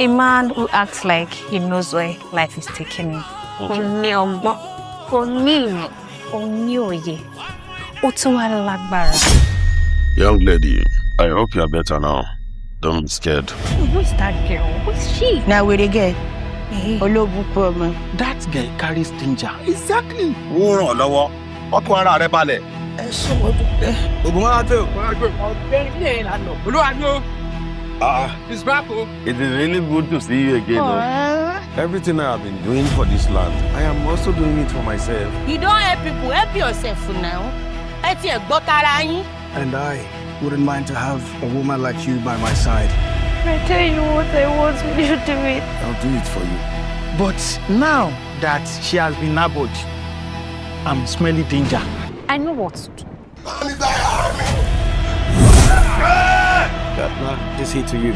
A man who acts like he knows where life is taking him. Young lady, I hope you are better now. Don't be scared. Who is that girl? Who is she? Now where they get? Problem. That girl carries danger. Exactly. It's back. It is really good to see you again. Everything I have been doing for this land, I am also doing it for myself. You don't help people, help yourself for now. And I wouldn't mind to have a woman like you by my side. I tell you what I want, will you do it? I'll do it for you. But now that she has been nabbed, I'm smelling danger. I know what to do. Chatta, is he to you?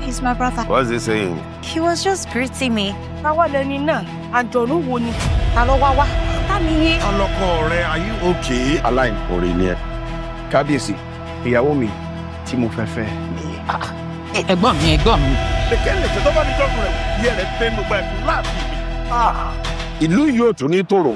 He's my brother. What's he saying? He was just greeting me. Are you okay? Align for it. Kábíyèsí, ìyàwó mi tí mo fẹ́ fẹ́ nìyẹn. Ẹ̀gbọ́n mi. Ìlú yóò tún ní tòrò.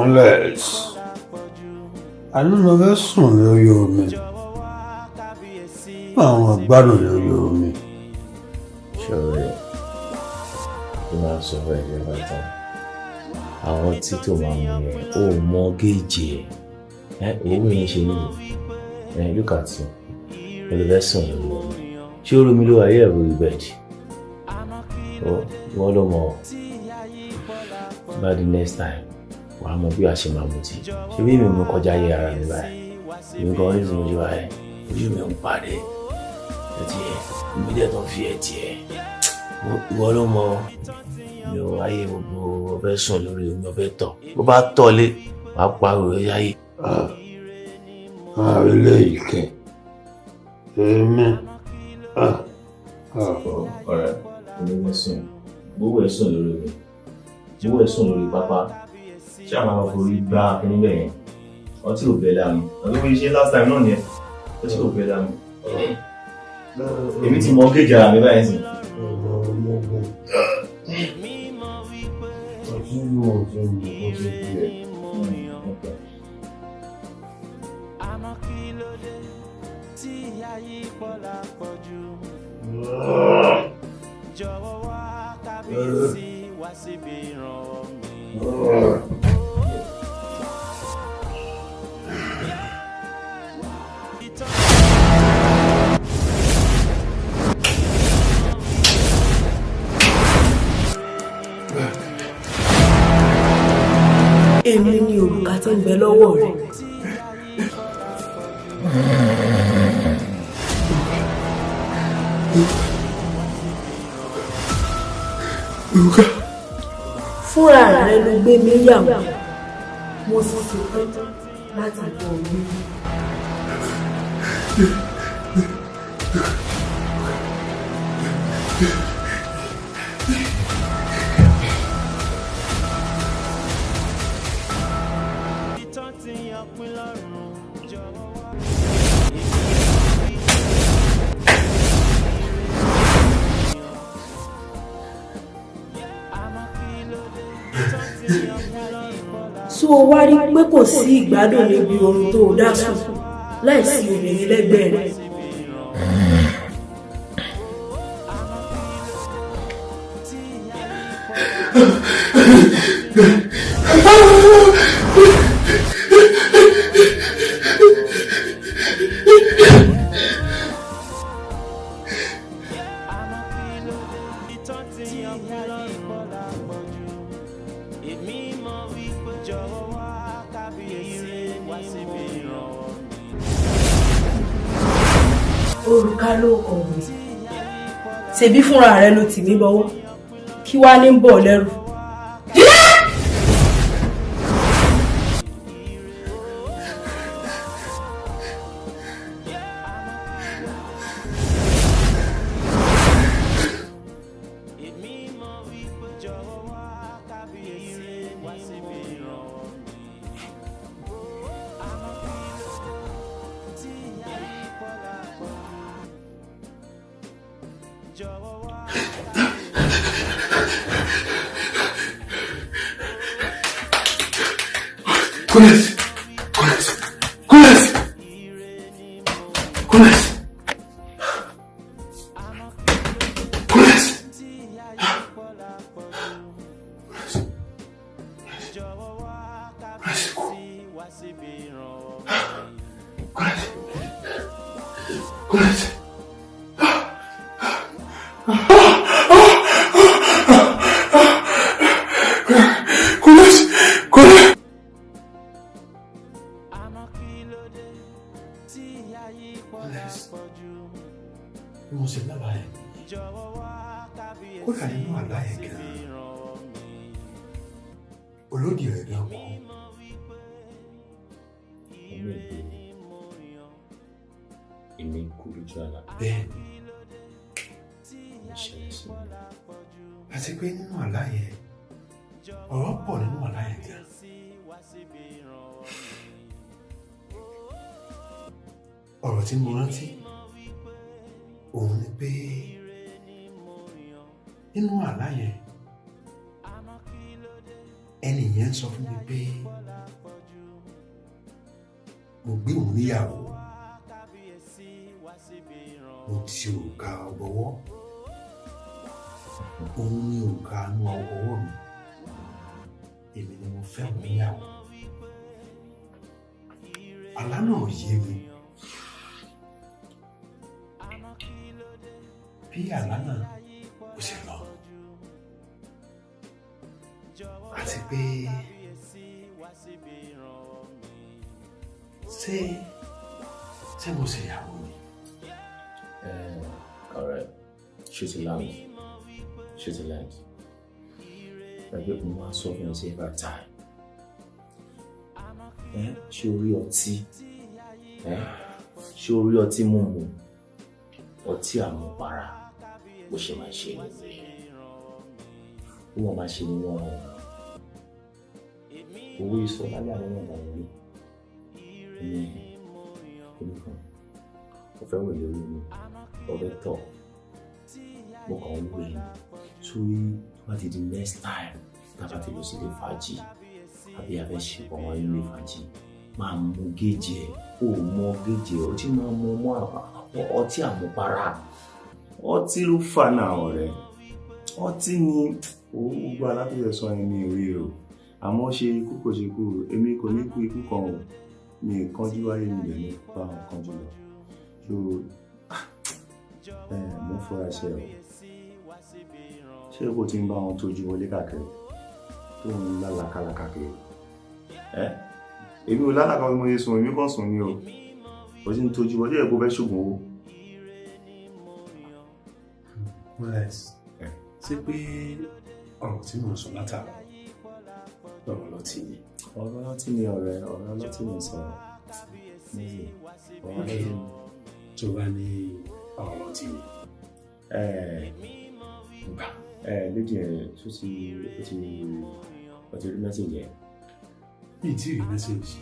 Let's. I don't know that song lórí omi. Àwọn gbádùn lórí omi. Ṣọ̀rẹ́, ó máa sọ fún ẹ̀jẹ̀ bàtà. Àwọn tí tó máa mú yẹn, ó mọ géèjì ẹ̀. Owó yẹn ṣe nìyẹn. Look at you. Olùfẹ́sùn lórí omi. Ṣé ó romi ló wà yẹ̀ ẹ̀rọ ìbẹ̀jì? Wọ́n ló mọ̀ by the next time. Wàá mọ bí a ṣe máa mutí. Ṣé bí mi mú kọjá yẹ ara mi báyìí? Èmi kan ní ìsinmi ojú ayé. Ojú mi ń parí. Ẹtì ẹ̀ ìbí dẹ̀ tó fi ẹtì ẹ̀. Ìwọ ló mọ mi ò wáyé gbogbo ọbẹ̀ sùn lórí omi ọbẹ̀ tọ̀. Bó bá tọ̀lé, wàá pariwo yáyé. eléyìí kẹ. Èmi. Ọ̀rẹ́, èmi ní sùn. Gbówó ẹ̀ sùn lórí mi. Gbówó ẹ̀ sùn lórí pápá. Ṣé àwọn máa forí gbá kíní bẹ́ẹ̀ yẹn? Ọtí ò bẹ́ẹ̀ dànù. Ọdún bí ṣe last time náà nìyẹn. Ọtí ò bẹ́ẹ̀ dànù. Èmi ti mọ kéjì ara mi báyìí sìn. Èmi ni òrùka tí ń bẹ lọ́wọ́ rẹ̀. Òrùka. Fúnra rẹ̀ ló gbé mi yàwó. Mo sì ṣetán láti bọ̀ mí. So wá rí pé kò sí ìgbádùn níbi ohun tó dá sùn láìsí obìnrin lẹ́gbẹ̀ẹ́ rẹ̀. Òrùka ló kọ̀ mí. Ṣebí fúnra rẹ̀ ló tì mí bọ́wọ́. Kí wá ní bọ̀ lẹ́rù. Àti pé nínú àlá yẹn, ọ̀rọ̀ pọ̀ nínú àlá yẹn gan. Ọ̀rọ̀ tí mo rántí, òun ni pé nínú àlá yẹn, ẹni yẹn sọ fún mi pé mo gbé òun níyàwó, mo ti òrùka ọgbọwọ́. Òun ni òrùka anú ọwọ́ mi, èmi ni mo fẹ́ òun níyàwó. Àlá náà yé mi. Bí àlá náà ó ṣe lọ. Àti pé ṣé mo ṣe ìyàwó ni? Ọ̀rẹ́, shoot a light. Ẹgbẹ́ mo máa sọ fún ọ sí every time. Ṣé orí ọtí ṣé orí ọtí mímu ọtí àmupara bó ṣe máa ṣe nìyẹn ó wọ́n máa ṣe nínú ọ̀rọ̀ owó ìsọ̀lá láàrin ọ̀nà orí ní oníkan mo fẹ́ wẹ̀ lórí mi ọbẹ̀ tọ̀ mo kàn ń wẹ̀ ní sórí tó bá ti di next time tá a bá ti lọ sí ilé fàájì àbí abẹ́ ṣe pọ̀ wọ́n ilé fàájì máa mú géèjì ẹ̀ ó mọ géèjì ẹ̀ ọtí máa mú ọmọ ọtí àmupara ọtí ló fà náà ọ̀rẹ́ ọtí ni gbogbo alábẹ́yẹ sọ ẹni orí o àmọ́ ṣe ikú kò ṣe kú èmi kò ní kú ikú kan o mi kánjú wáyé mi lè ní bá wọn kánjú lọ so mo fura ṣe o ṣé kò tí ń bá wọn tójú wọlé káàkiri tó ń lálàkàlà káàkiri èmi ò lálàkà ọmọ yẹn sùn èmi kàn sùn ni o kò sí ń tójú wọlé ẹ̀ kó fẹ́ ṣògùn owó. ṣé pé ọ̀rọ̀ tí mo sọ látara ọ̀rọ̀ ọlọ́tí ni. ọ̀rọ̀ ọlọ́tí ni ọ̀rẹ́ ọ̀rọ̀ ọlọ́tí ni sọ̀rọ̀ ọ̀rọ̀ ọlọ́tí ni. tó bá ní ọ̀rọ̀ ọlọ́tí ni. gbà lédi ẹ̀ tó ti rí mẹ́sẹ̀jì ẹ̀. bí tí rí mẹ́sẹ̀jì.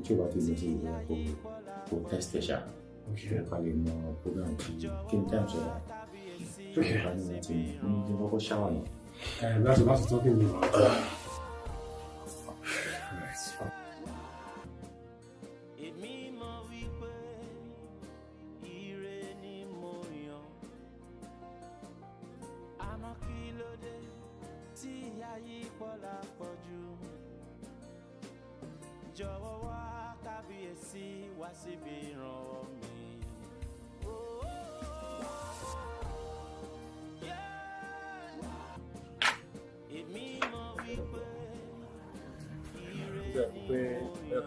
tí o bá ti rí mẹ́sẹ̀jì ẹ̀ kò test ẹ̀ ṣá. ká lè mọ program kí ni time sọ̀rọ̀. ká ní wọ́n ti ní kọ́kọ́ ṣáwà náà. láti tọ́ kí ni wọ́n.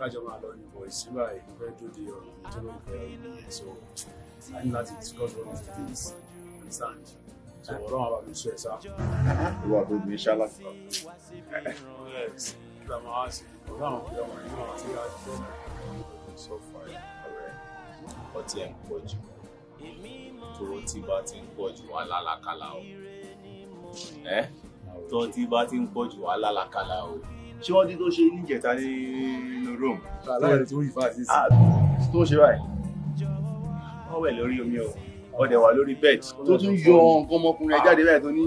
kájọ máa lọ ní bọ̀ ìsíbà ìfẹ́ tó di ọ̀rọ̀ tó ló ń fẹ́ ìyẹn so I need to discuss one of the things understand so ọ̀rọ̀ àwọn àbàmì sọ ẹ̀ sá. ìwà tó gbé ṣá láti lọ. yes kí la máa wá sí ọ̀rọ̀ àwọn ọ̀rẹ́ wọn nínú àti àjọ sọ fún ẹ ọ̀rẹ́ ọtí ẹ̀ ń pọ̀ jù tó tí bá ti ń pọ̀ jù wá lálàkàlà o tó tí bá ti ń pọ̀ jù wá lálàkàlà o. ṣé wọ́n dín tó ṣe níjẹta nínú Rome. aláìrè tó yìí fà sí sí. tó ṣe báyìí wọ́n wẹ̀ lórí omi o ọdẹ wà lórí bed tó tún yọ nǹkan ọmọkùnrin ẹ jáde báyìí tó ní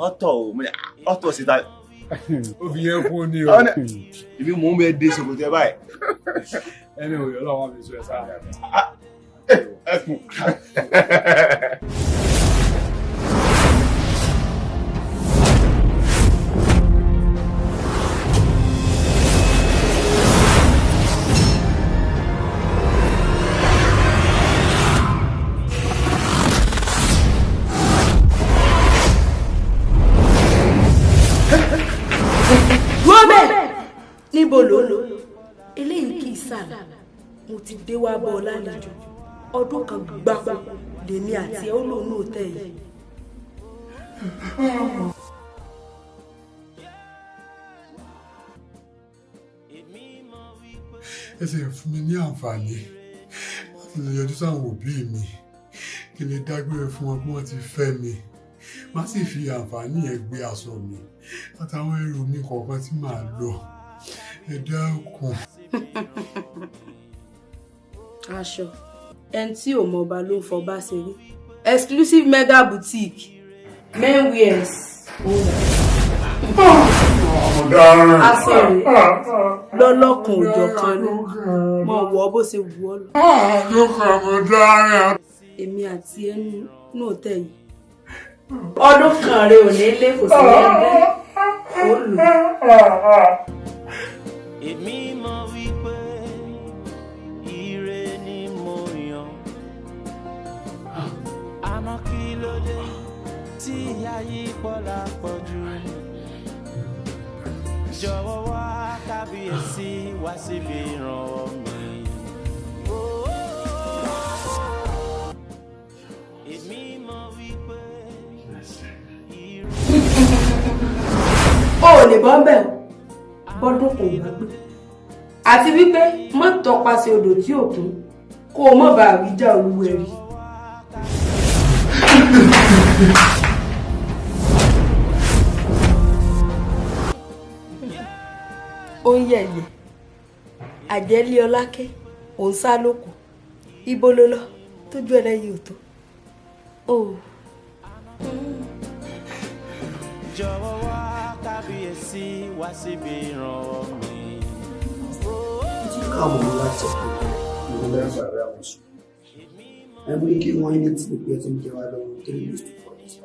ọ̀tọ̀ o ọ̀tọ̀ síta. ó fi yẹn fún ni o. ìbí mò ń bẹ dé ṣòkòtò ẹ báyìí. ẹni òye ọlọ́wọ́ mi sọ ẹ sáà. ẹkùn. níbo ló lò eléyìí kì í sàlà mo ti dé wá bọ́ ọ lálejò ọdún kan gbáko lèmi àti ẹ ó lò ní òtẹ́ yìí. ẹ sì fún mi ní àǹfààní láti lè yọjú sáwọn òbí mi kí n lè dágbére fún wọn bí wọ́n ti fẹ́ mi má sì fi àǹfààní yẹn gbé aṣọ mi àtàwọn ẹrù mi kọ̀ọ̀kan tí màá lọ. ẹ dákun. aṣọ ẹni tí ò mọ ọba ló ń fọba ṣeré exclusive mega boutique men wears aṣèré lọ́lọ́kùn òjò kan ní mọ̀ wọ́ bó ṣe wù ọ́ lọ. èmi àti ẹnu náà tẹ̀ yìí ọdún kan rẹ ò ní lé kò sí ẹgbẹ́ ó lù. èmi mọ̀ wípé ire ni mo yàn àmọ́ kí ló dé tí ayé pọ̀lá pọ̀ jù jọ̀wọ́ wá kábíyèsí wá síbi ìrànwọ́ mi. èmi mọ̀ wípé o ò lè bọ́ bẹ́ẹ̀ o bọ́dún kò gbà gbé àti wípé má tọpasẹ̀ odò tí ò kún kó o má bàa rí jà olúwẹ̀rí. ó ń yẹ̀yẹ̀ àjẹ́lé ọlákẹ́ òun sá lóko ibo ló lọ tójú ẹlẹ́yìí ò tó. jọ̀wọ́ wá kábíyèsí wá síbi ìrànwọ́ mi. káàmù mi láti sọ pé mo lẹ́yìn sàrẹ́ àwọn oṣù ẹ̀mú ní kí wọ́n ní tí pípẹ́ tí ń jẹ́ wá lọ́wọ́ 3 days to 4 days.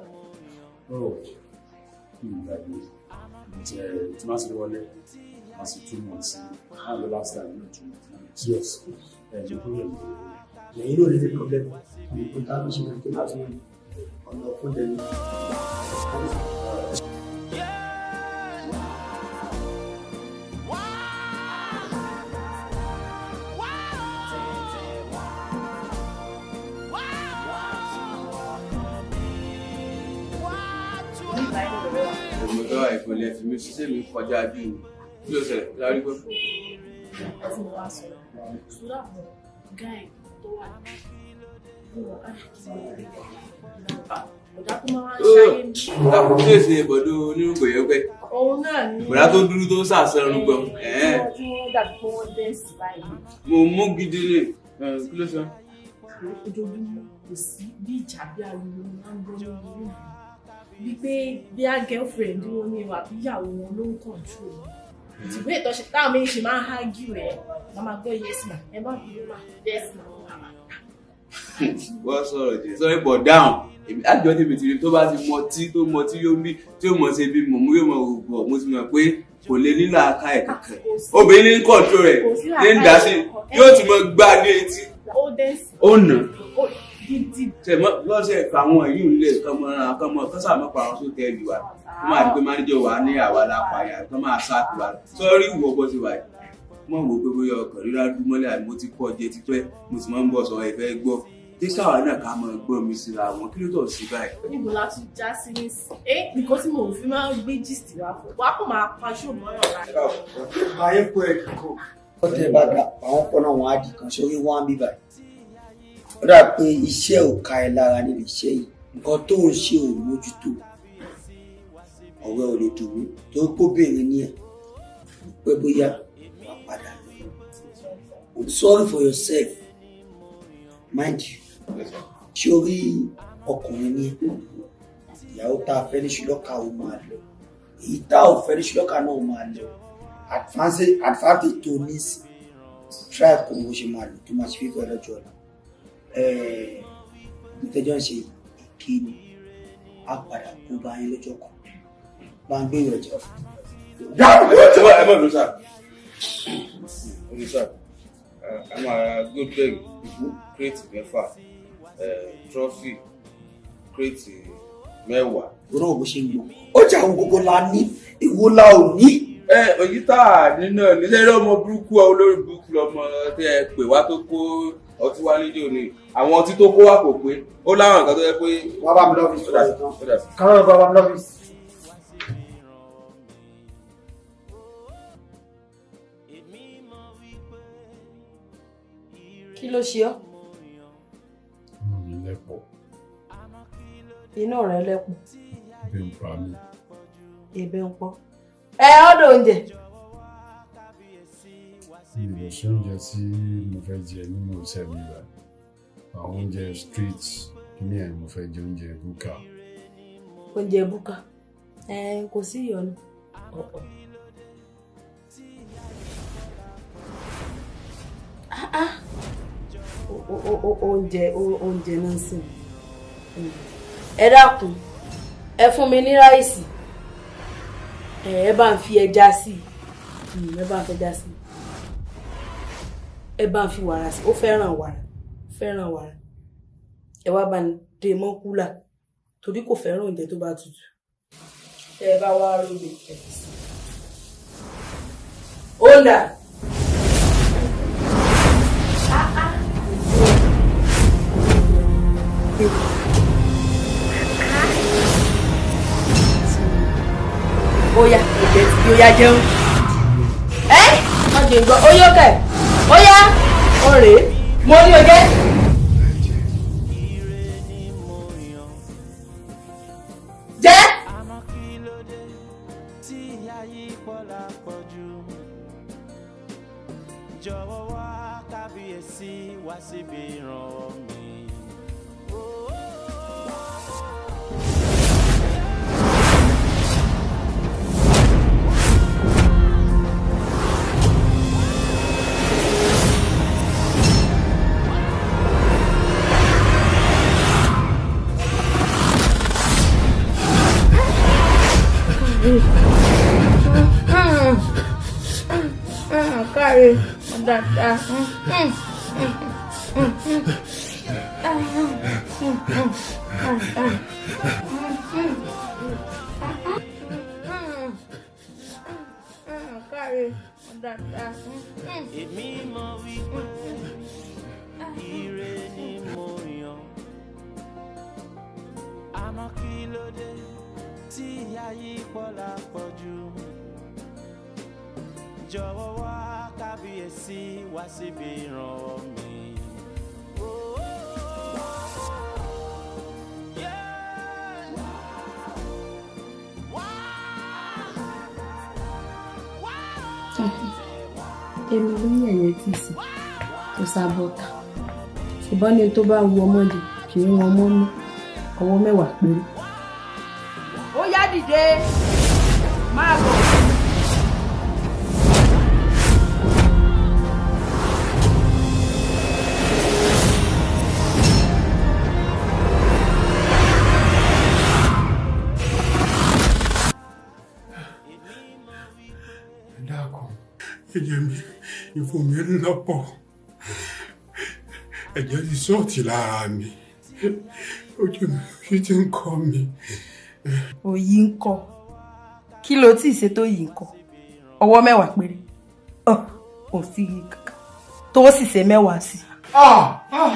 Ìgbàgbé tí máa sì wọlé máa sì 2 months náà ló last time ní 2 months. Yes. Ẹ̀jẹ̀ problem. Lẹ́yìn ló lè ní problem ní kóńtà ló ṣe kí n láti ọ̀nà fún dẹ́nu. Ọmọdé àìfọlẹ́ fi mí ṣiṣẹ́ mi kọjá bí mi. Kí ló ṣẹlẹ̀? Lárí pé. Ẹ̀sìn wa sọ̀rọ̀. Ṣúra bọ̀ gáì tó wà ní ọ̀dà kó máa ń ṣayé ní. Dàpọ̀ kí èsì ìbọ̀dọ̀ onírúgbò yẹn pẹ́. Òun náà ní. Bọ̀dá tó dúdú tó sàṣẹ́ rúgbọ. Tí wọ́n dàbí pé wọ́n dẹ́sì báyìí. Mo mú gidi ní. Kí ló sọ? Ojoojúmọ́ kò sí bí ìjà bí ariwo máa ń gbọ́ nínú ìlú. Bí pé bí a girlfriend wọn ní ìwà bí ìyàwó wọn ló ń control. Ìtìwé ìtọ́ṣe táwọn méjì máa ń hágìw ẹ̀ máa gbọ́ yes ma ẹ má bí ma yes ma wọ́n sọ̀rọ̀ jẹ́ sọ́rí bọ̀ dáhùn àjọ tèmi tìrì tó bá ti mọtí tó mọtí yóò bí tí ó mọ̀ ṣe bí mọ̀ mú yóò mọ̀ ògbọ̀ mo ti mọ̀ pé kò lè nílò aká ẹ̀ kankan obìnrin ní kọ̀ọ̀tù rẹ̀ ní ń dá sí yóò ti mọ gbá ní etí ó nà lọ́sẹ̀ àwọn yìí ń lè kọ́mọ kọ́sàmọ́ pa àwọn tó tẹ́ ìlú wa wọ́n máa gbé mánéjọ wa ní àwa lápáyà tó máa sáàkì wa sọ́rí ìwọ bọ́ sí wa yìí wọ́n wò pé bóyá ọkàn rírá dúmọ́lẹ̀ àti mo ti kọ́ jẹ tipẹ́ mo sì máa ń bọ̀ sọ ẹ̀fẹ́ gbọ́ tí káwa náà ká máa gbọ́ mi síra wọn kí ló tọ̀ sí báyìí. níbo la tún já sí nísìnyí nǹkan tí mo fi máa ń gbé gist wa fún wa kò máa paṣọ mọ́ràn rà. ayé kó ẹ̀ kó. ọ̀tẹ̀ bá dà àwọn kan náà wọ́n á di kan sórí wọ́n á bí báyìí. ó dà pé iṣẹ́ ò ka ẹ lára níbi iṣẹ́ yìí nǹkan tó ń ṣe ò mójútó ọ̀rẹ́ ò lè dùn mí tó kóbìnrin ní ẹ̀ pé bóyá wà padà. I'm sorry for yourself mind you ṣé o rí ọkùnrin ní ìyàwó tá a fẹ́ ní ṣùlọ́kà ó máa lọ èyí tá ò fẹ́ ní ṣùlọ́kà náà máa lọ advantage tó ní sí try kò mo ṣe máa lò tó máa ṣe fífẹ́ lọ́jọ́ ọ̀la ìtẹ́jọ́ ń ṣe kí ni a padà kó bá yín lọ́jọ́ kan bá ń gbé ìrọ̀jọ́. ẹ mọ̀ ló sà olùsà a máa goldberg crate 6 trophy crate 10. òun náà bó ṣe ń gbọ́ ọjà àwọn gbogbo la ní ìwo la ò ní. òyì tá a nínú nílẹ̀ ọmọ burúkú olórí burúkú lọmọ tẹ ẹ pè wá tó kó ọtí wá nídìí òní àwọn ọtí tó kó wá kò pé ó láwọn nǹkan tó yẹ pé. wọ́n bá mi lọ́fíìsì tó dáa tán káwọn bá mi lọ́fíìsì. kí ló ṣe ọ́? inú mi lẹ́pọ̀. inú rẹ lẹ́pọ̀. ebi ń pa mí. ebi ń pọ̀. ọ̀dọ̀ oúnjẹ. mi ò ṣe oúnjẹ tí mo fẹ́ jẹ nínú iṣẹ́ mi rẹ̀ àwọn oúnjẹ street kíní ẹ̀ mo fẹ́ jẹ oúnjẹ búkà. oúnjẹ búkà kò sí ìyọnu. oúnjẹ náà sì ẹ dákun ẹ fún mi ní ráìsì ẹ bá ń fi ẹja sí ẹ bá ń fi ẹja sí ẹ bá ń fi wàrà sí ó fẹ́ràn wàrà ẹ wá bá ń dè mọ́ kúlà torí kò fẹ́ràn oúnjẹ tó bá tutù ẹ bá wá róbe ẹ fi sí ó dà. Oya, ó yá jẹun. má jẹ́ gbọ́ ó yókè ó yá ọ̀rẹ́ mo ní ọjẹ́. jẹ́. jọ̀wọ́ wá kábíyèsí wá síbi ìran mi. Káre dáadáa. Káre dáadáa. Èmi mọ̀ wípé ire ni mo yàn. Àmọ́ kí ló dé tí ayé pọ̀ lápọ̀jù? Jọ̀wọ́ wá kábíyèsí wá síbi ìran mi. Èmi ló ń yẹ̀yẹ́ tí sí tó sábọ́ta ṣùgbọ́n ní tó bá wu ọmọdé kì í wọn mọ́ ní ọwọ́ 10 péré. Ó yá dìde máa bọ̀. Ẹ̀jẹ̀ mi ìfún mi lọ́pọ̀ ẹ̀jẹ̀ ti sọ́ọ̀tì lára mi ojú mi ojú ti ń kọ́ mi. Òyì ń kọ́ kí ló tí ì ṣe tó yìí ń kọ́ ọwọ́ 10 péré kò sí kankan tó sì ṣe 10 sí.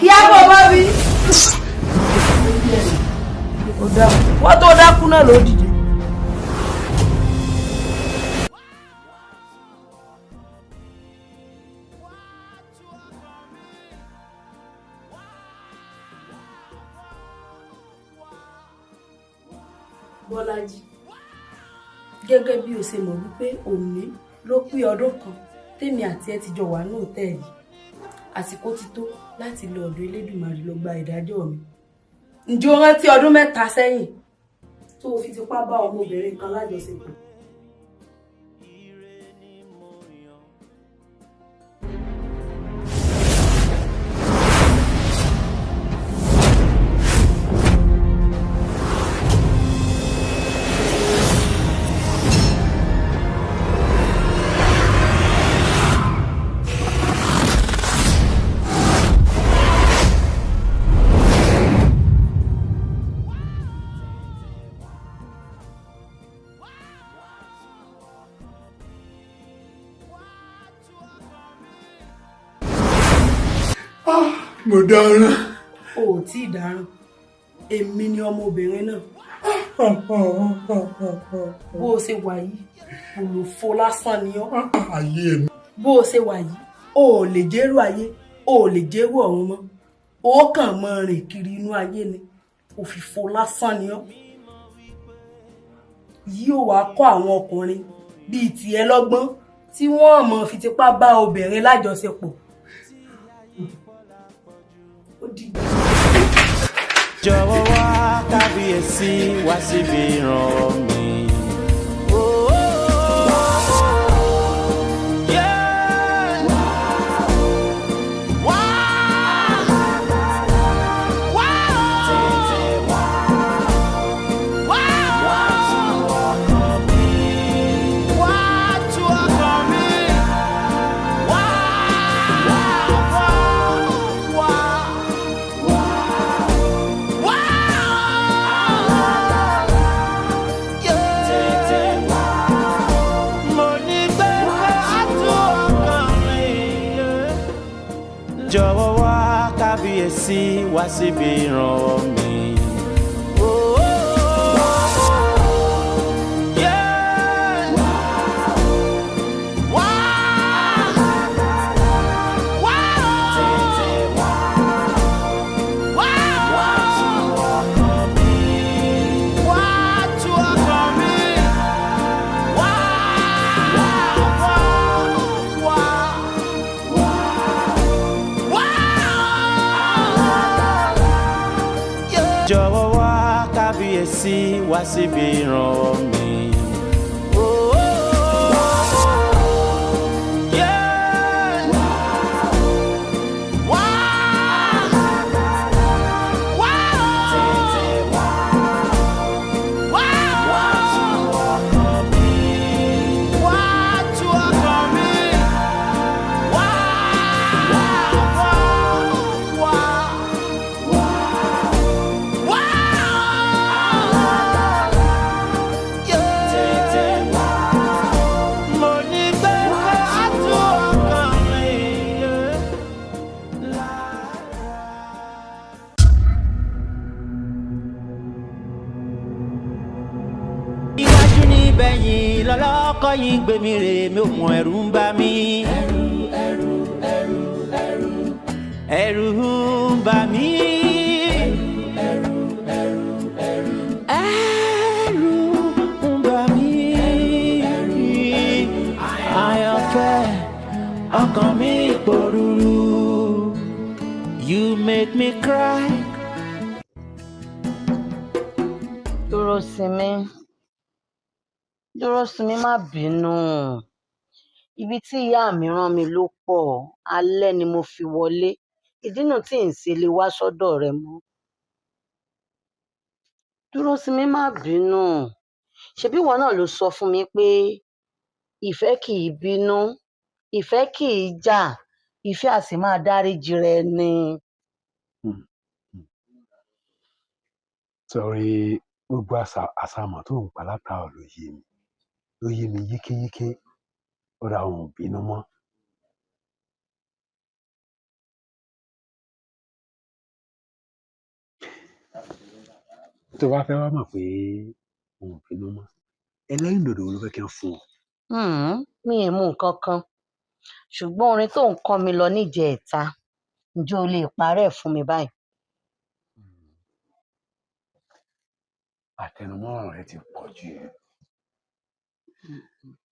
Kí á bọ̀ bá mi. Wọ́n tó dákú náà ló dìde. Bọ́lájí gẹ́gẹ́ bí o ṣe mọ̀ wípé òní ló pé ọdún kan tèmi àti ẹ ti jọ wà ní òtẹ́ẹ̀lì àsìkò ti tó láti lọ ọ̀dọ̀ Elédùmarè lọ gba ìdájọ́ mi. Ǹjẹ́ o rántí ọdún 3 sẹ́yìn tó o fi tipá bá ọmọbìnrin kan lájọṣepọ̀? Mo dáràn. O ò tí ì dáràn èmi ni ọmọbìnrin náà. Bó o ṣe wà yìí olùfo lásán ni ọ́. Ayé mi. Bó o ṣe wà yìí o ò lè jẹ́rú ayé o ò lè jẹ́rú ọ̀run mọ́ o kàn mọ́ rìn kiri inú ayé ni òfìfo lásán ni ọ́. Yìí ò wá kọ́ àwọn ọkùnrin bíi tiẹ̀ lọ́gbọ́n tí wọ́n mọ̀ fi tipá bá obìnrin lájọṣepọ̀. Jọ̀wọ́ wá kábíyèsí wá síbi ìran mi. Jọ̀wọ́ wá kábíyèsí wá síbi ìran mi. sí wá síbi ràn mí. Bẹ́yìn lọ́lọ́kọ́ yìí gbé mi rè mi ò mọ ẹ̀rù ń bà mí. Ẹ̀rù ń bà mí. Ẹ̀rù ń bà mí. Àyànfẹ́ ọkàn mi pòrúurú. You make me cry. Dúró sí mi má bínú. Ibi tí ìyá mi rán mi ló pọ̀, alẹ́ ni mo fi wọlé. Ìdí náà tí n sì lè wá sọ́dọ̀ rẹ mọ́. Dúró sí mi má bínú. Ṣebí ìwọ náà ló sọ fún mi pé ìfẹ́ kì í bínú, ìfẹ́ kì í jà, ìfẹ́ á sì máa dáríjì rẹ ni. Sọ̀rí gbogbo àṣàmọ̀ tó ń pa látàá ló yé mi yékéyéké. Ó ra òun bínú mọ́. Tó bá fẹ́ wá mọ̀ pé òun bínú mọ́, ẹlẹ́rìndòdò ló fẹ́ kí n fún ọ. Mi ì mú nǹkan kan, ṣùgbọ́n orin tó ń kọ́ mi lọ níjẹ̀ẹ́ta, ǹjẹ́ o lè parẹ́ fún mi báyìí? Àtẹnumọ́ ọ̀rọ̀ rẹ ti pọ̀ jù.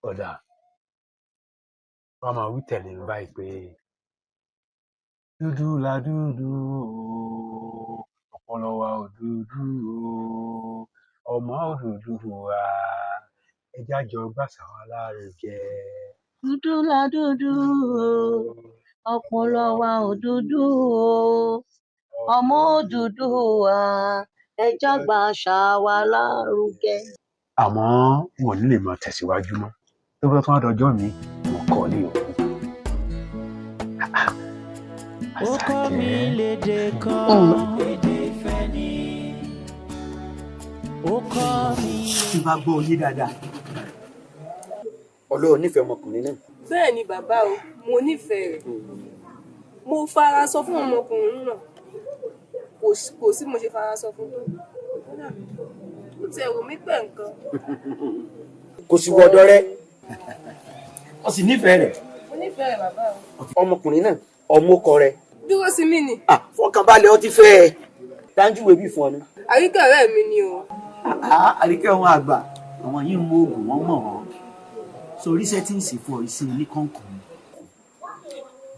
Ọ̀dà wọ́n máa wí tẹ̀lé mi báyìí pé dúdú la dúdú o, ọpọlọ wa ò dúdú o, ọmọ òdúdú wa ẹjá jọ gbàsà wa lárugẹ. Dúdú la dúdú o, ọpọlọ wa ò dúdú o, ọmọ òdúdú wa ẹjá gbàsà wa lárugẹ. Àmọ́ wọn ò ní lè máa tẹ̀síwájú mọ́. Tó bá tún àdọ́jọ́ mi, mo kọ́ ní òkú. Ó kọ́ mi lédè kan, èdè ìfẹ́ ni. Ó kọ́ mi. Tí bá gbọ́ oyé dáadáa, Ọlọ́run nífẹ̀ẹ́ ọmọkùnrin náà. Bẹ́ẹ̀ ni bàbá o, mo nífẹ̀ẹ́ rẹ̀. Mo fara sọ fún ọmọkùnrin náà. Kò sí mo ṣe fara sọ fún. Ó ti ẹ̀rù mi pẹ̀ nǹkan. Kò sí wọ́dọ̀ rẹ. Ó sì nífẹ̀ẹ́ rẹ̀. Mo nífẹ̀ẹ́ rẹ̀ bàbá o. Ọmọkùnrin náà, ọmọ ọkọ rẹ. Dúró sí mi ni. Fọkànbalẹ̀ ó ti fẹ́ ẹ. Dájúwe bí fún ọ ni. Àríkẹ́ ọ̀rẹ́ mi ni o. Àríkẹ́ wọn àgbà. Àwọn yìí ń mú oògùn wọn mọ̀ wọ́n. Sórí iṣẹ́ tí ń ṣe fún ọ iṣẹ́ oníkọ̀ọ̀kan.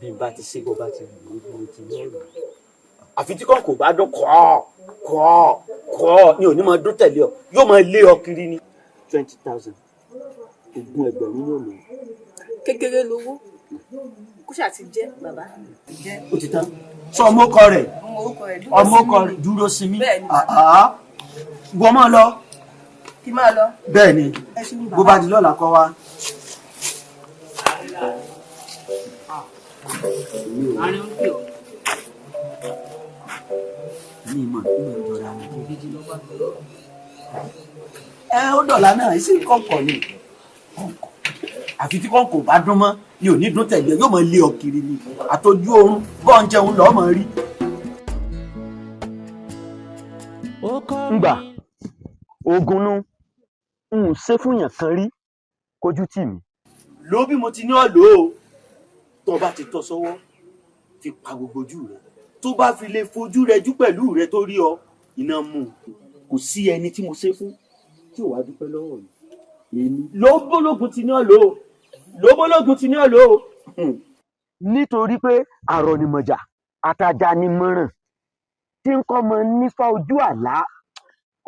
Bí n bá ti ṣe bó bá ti wù ú bí mo ti lọ́rùn. Àfi tí kò bá dún kọ́ ni òní máa dún tẹ̀lé ọ. Yóò máa lé ọ kiri ní 20,000. Ogún ẹgbẹ̀rún yóò lò. Kékeré lówó. Kó ṣáà ti jẹ́ bàbá. Ó ti tán. Sọ ọmọ ọkọ rẹ̀. Ọmọ ọkọ rẹ̀ dúró sí mi. Gbọ́ máa lọ. Kí máa lọ. Bẹ́ẹ̀ ni bó bá di lọ́la kọ́ wa. Ó dọ̀la náà sí kọ̀ọ̀kan ni. Àfi tí kọ̀ọ̀kan bá dún mọ́ ni ò ní dún tẹ̀lé yóò máa lé ọ kiri ni. Àtọ́jú oorun bọ́ ń jẹun lọ́ọ́ máa rí. Ngbà ogun nu n ṣe fún yàn kan rí kójú tì mí. Ló bí mo ti ní ọ lò ó tó bá ti tọ́ sọ́wọ́ fi pa gbogbo ojú rẹ tó bá fi lè fojú rẹ jú pẹ̀lú rẹ tó rí ọ iná mú kò sí ẹni tí mo ṣe fún tí ò wá dúpẹ́ lọ́wọ́ mi èmi lóbólógún ti ní ọ lò ó lóbólógún ti ní ọ lò ó. Nítorí pé àrọ̀nìmọ̀jà àtajà ni mọ̀ràn tí ń kọ́ mọ nífà ojú àlá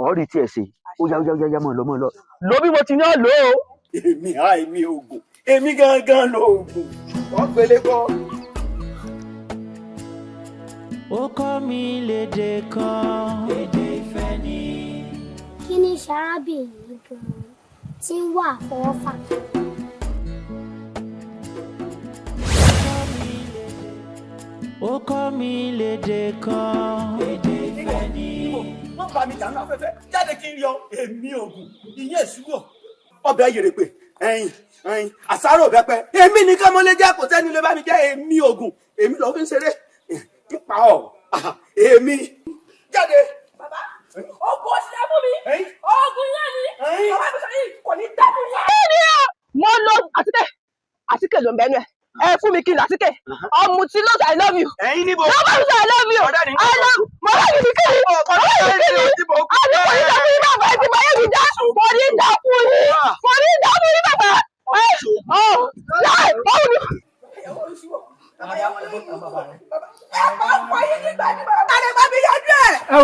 ọ̀rí tí ẹ ṣe ó yá mọ̀ lọ lọ bí mo ti ní ọ̀ lò ó. èmi oògùn èmi gangan lo oògùn wọ́n gbélé kọ́. ó kọ́ mi lédè kan èdè ìfẹ́ ni. kí ni ṣarábìnrin gan-an tí ń wà fọwọ́fà. ó kọ́ mi lédè kan èdè ìfẹ́ ni. wọ́n bá mi dànù afẹ́fẹ́ jáde kí n rí ọ èmi oògùn ìyẹn ìṣúwọ̀ ọbẹ̀ ayèrèpè ẹyin àsáró bẹ́pẹ èmi nìkan mo lè jẹ́ kò sẹ́ni lè bá mi jẹ́ èmi oògùn èmi lọ́ọ́ fi ń ṣeré nípa ọ̀ èmi jáde. bàbá oògùn ọ̀sẹ̀ fún mi oògùn yẹn ni bàbá mi sọ yìí kò ní dá fún yẹn. mo lo àtíkè ló ń bẹnu ẹ fún mi kí n àtíkè ọmọ tí ló I love you. ẹyin níbo lọ́wọ́ mi sọ I love you. mo bá mi kí ni mo bá mi kí ni àti kò ní dá fún yín bàbá ẹ ti bá yẹ mi dá kò ní dá fún yín kò ní dá fún yín bàbá láì báwo ni. ẹ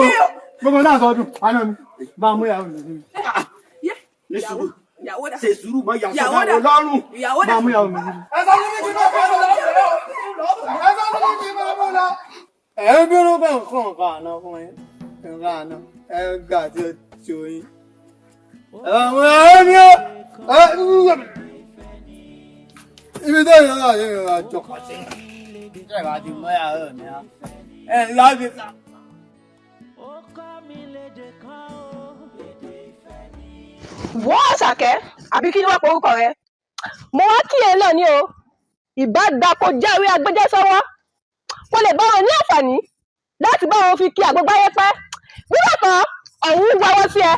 wo gbogbo náà sọ ọdún àná mi bá a mú ìyàwó mi. ṣe sùúrù mọ ìyàwó náà lọ́rùn bá a mú ìyàwó mi. ẹ sọ fún mi kí n bá fọ́ lọ. ẹ sọ fún mi kí n bá fọ́ lọ. ẹ ń bínú pé nǹkan àná fún yín nǹkan àná ẹ gbà tí ó ti oyin. àwọn ẹ̀rọ mi ó ibi tó yẹ náà yẹ ìrìn àjọ kan sí ṣe ìwà ti mọ ìyàwó mi á ẹ láti ká. wọ́n àṣàkẹ́ àbí kí ni wọ́n porúkọ rẹ mo wá kí ẹ náà ní o ìbá da kó jáwé agbẹjẹ sọ́wọ́ kó lè bá wọn ní àǹfààní láti bá wọn fi kí àgbégbáyé pẹ́ nígbà kan ọ̀hún wáwọ́ sí ẹ.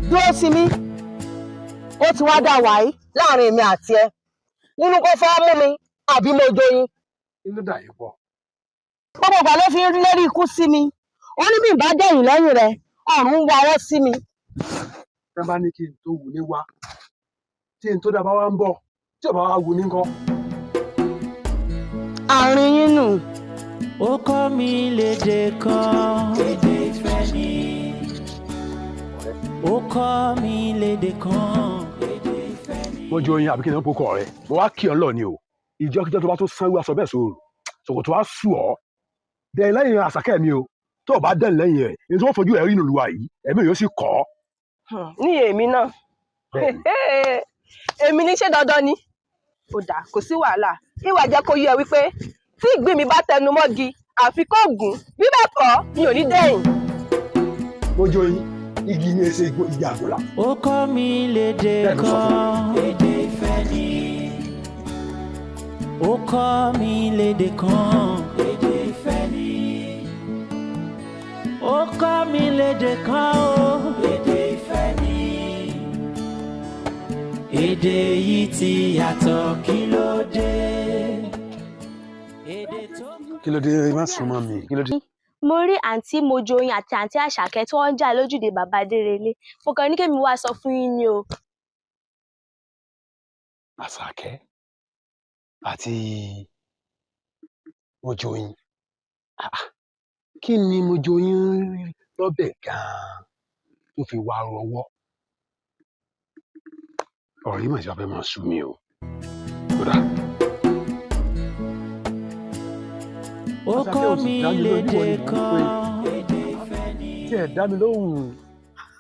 dúró sí mi ó ti wá dá wàyí láàrin èmi àti ẹ nínú kó fọ́ mú mi àbí mo joyin. inú dà yín pọ̀. gbogbo ìgbà ló fi ń lérí ikú sí mi ó ní bí ìbá dẹ̀yìn lẹ́yìn rẹ ọ̀run wáwọ́ sí mi. ẹ bá ní kí n tó wù ní wá tí n tó dá bá wá ń bọ̀ tí ò bá wá wù ní nǹkan. àárín yín nù. ó kọ́ mi lédè kan èdè ìfẹ́ ni. ó kọ́ mi lédè kan èdè ìfẹ́ ni. wọ́n jẹ́ oyin àbí kí ni wọ́n pokọ̀ rẹ̀ mo wá kí ọ lọ ni o ìjọ kíjọ tó bá tó sanwó aṣọ bẹ́ẹ̀ sóòrò ṣòkò tó wá sù ọ́ dẹ̀ lẹ́yìn àṣàkẹ́ mi o tó o bá dẹ̀ lẹ́yìn rẹ̀ èyí tó wọ́n fojú ẹ̀ rí nínú ìwà yìí ẹ̀mí yóò sì kọ́. ní èmi náà èmi ní ṣé dandan ni ó dà kò sí wàhálà ìwà jẹ́ kó yé ẹ wípé tí ìgbín mi bá tẹnu mọ́gi àfi kó gùn bí bẹ́ẹ̀ kọ́ mi ò ní dẹ̀yìn. mo jọ yín igi ní ẹsẹ̀ igi àgùlà. ó kọ́ mi lédè kan èdè ìfẹ́ ni. ó kọ́ mi lédè kan èdè ìfẹ́ ni. ó kọ́ mi lédè kan èdè ìfẹ́ ni. èdè yìí ti yàtọ̀ kí ló dé. kí ló dé má sún mọ́ mi kí ló dé. mo rí àǹtí Mojoyin àti àǹtí Àṣàkẹ́ tí wọ́n ń jà lójúde bàbá Adérelé mo kàn ní kémi wá sọ fún yín ni o. Àṣàkẹ́ àti Mojoyin kí ni Mojoyin rí lọ́bẹ̀ gan-an tó fi wá rọwọ́ ọ̀rọ̀ yìí mà ṣe fẹ́ máa sú mi o. kódà ó kọ́ mi lédè kan èdè ìfẹ́ ni. tí ẹ dá mi lóhùn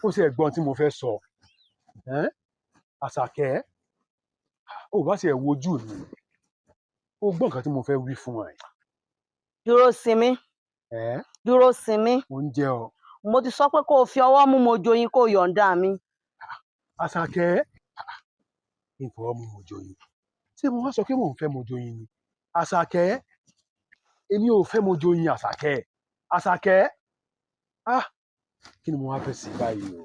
ó sì ẹ̀gbọ́n tí mo fẹ́ sọ Àṣàkẹ́ ó bá sì ẹ̀ wojú mi ó gbọ́ nǹkan tí mo fẹ́ wí fún ẹ. dúró sinmi dúró sinmi. mo ń jẹ́ ọ. mo ti sọ pé kó o fi ọwọ́ mú Mojoyin kó o yọ̀ǹda mi. Àṣàkẹ́ ìfọwọ́ mú Mojoyin ṣé mo wá sọ pé mò ń fẹ́ Mojoyin ni. Àṣàkẹ́ èmi ò fẹ́ Mojoyin. Àṣàkẹ́ kí ni mo wá fẹ́ sí báyìí o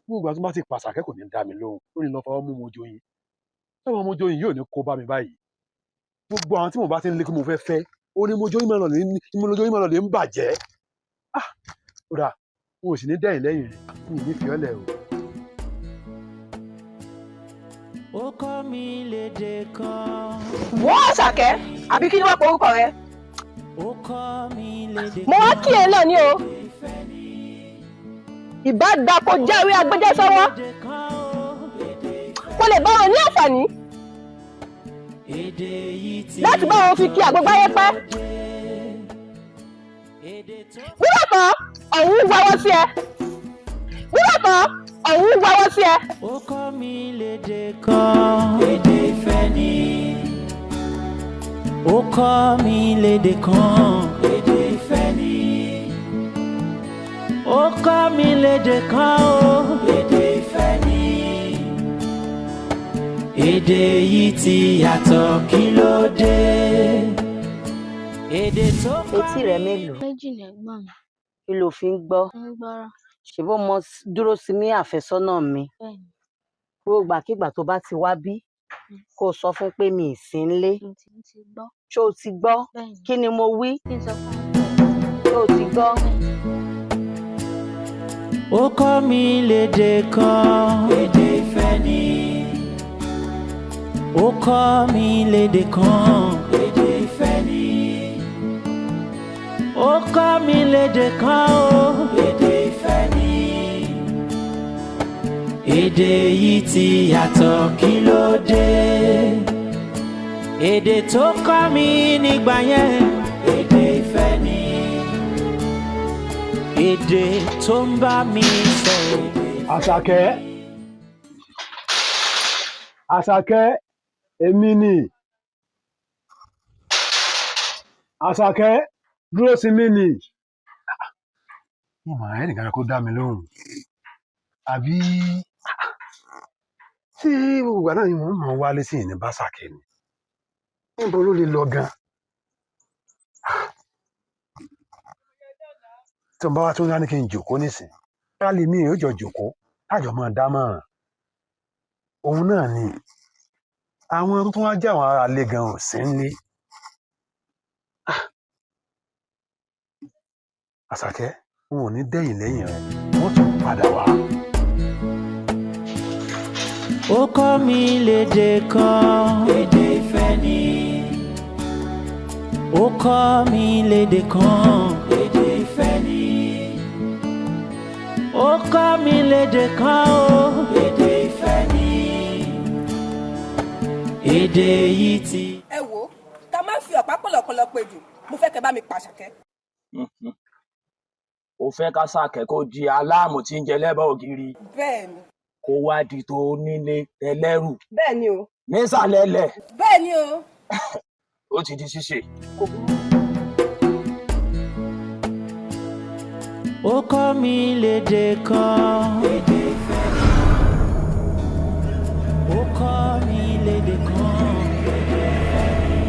gbogbo ìgbà tó bá ti pa Àṣàkẹ́ kò ní dá mi lóhùn ó ní lọ fọwọ́ mú Mojoyin tọ́wọ́ Mojoyin yóò ní kó bá mi báyìí gbogbo àwọn tí mo bá ti ń lé kí mo fẹ́ fẹ́ ó ní Mojoyin máa lọ lè ń bàjẹ́ kódà mo ò sì ní dẹ́yìn lẹ́yìn mi ì ní fi ọ́lẹ̀ o. ó kọ́ mi lédè kan. wọ́n Àṣàkẹ́ àbí kí ni wọ́n porúkọ rẹ. ó kọ́ mi lédè kan. mo wá kí ẹ náà ní o ìbá da kó jáwé agbẹjẹ́ sọ́wọ́ kó lè bá wọn ní àǹfààní láti bá wọn fi kí àgbégbáyé pẹ́. wíwà kan ọ̀hún wáwọ́ sí ẹ wíwà kan ọ̀hún wáwọ́ sí ẹ. ó kọ́ mi lédè kan èdè ìfẹ́ ni. ó kọ́ mi lédè kan èdè ìfẹ́ ni. ó kọ́ mi lédè kan o èdè ìfẹ́ ni. èdè yìí ti yàtọ̀ kí ló dé. èdè tó kọ́ mi. etí rẹ mélòó. méjì lẹ́gbọ̀n mi. kí ló fi ń gbọ́. ń gbọ́rọ̀. ṣèbó mo dúró sí ní àfẹ́sọ́nà mi. bẹ́ẹ̀ni. gbogbo àkígbà tó bá ti wá bí kó o sọ fún pé mi ì sí nílé. ti gbọ́. ṣó o ti gbọ́. kí ni mo wí. kí n sọ fún ọ. ṣó o ti gbọ́. ó kọ́ mi lédè kan èdè ìfẹ́ ni. ó kọ́ mi lédè kan èdè ìfẹ́ ni. ó kọ́ mi lédè kan o èdè ìfẹ́ ni. èdè yìí ti yàtọ̀ kí ló dé. èdè tó kọ́ mi nígbà yẹn èdè ìfẹ́ ni. èdè tó ń bá mi sọ̀rọ̀. Àṣàkẹ́ Àṣàkẹ́ èmi ni Àṣàkẹ́ dúró sí mi ni. ìmọ̀ ẹnìkan kó dá mi lóhùn àbí tí gbogbo àná ni mò ń mọ̀ wálé sí ìní báṣàkẹ́ ni níbo ló lè lọ gan. tí mo bá wá tún ní kí n jòkó nísìn rálì mi ò jọ jòkó lájọ máa dámọ̀ràn òun náà ni àwọn tó tún wá jẹ́ àwọn ará ilé gan ò sí nílé. Àṣàkẹ́ wọn ò ní dẹ́yìn lẹ́yìn rẹ̀ wọ́n tún padà wá. ó kọ́ mi lédè kan èdè ìfẹ́ ni. ó kọ́ mi lédè kan èdè ìfẹ́ ni. ó kọ́ mi lédè kan o èdè ìfẹ́ ni. èdè yìí ti. ẹ wo ká má fi ọ̀pá pọ̀lọ̀pọ̀lọ̀ pè jù mo fẹ́ kẹ́ bá mi pàṣàkẹ́. ó fẹ́ ká Ṣàkẹ́ kó di aláàmù tí ń jẹ lẹ́bàá ògiri. bẹ́ẹ̀ni. kó wá di tó nílé ẹlẹ́rù. bẹ́ẹ̀ni o. nísàlẹ̀ lẹ̀. bẹ́ẹ̀ni o. ó ti di ṣíṣe. kò burú. ó kọ́ mi lédè kan èdè ìfẹ́ ni. ó kọ́ mi lédè kan èdè ìfẹ́ ni.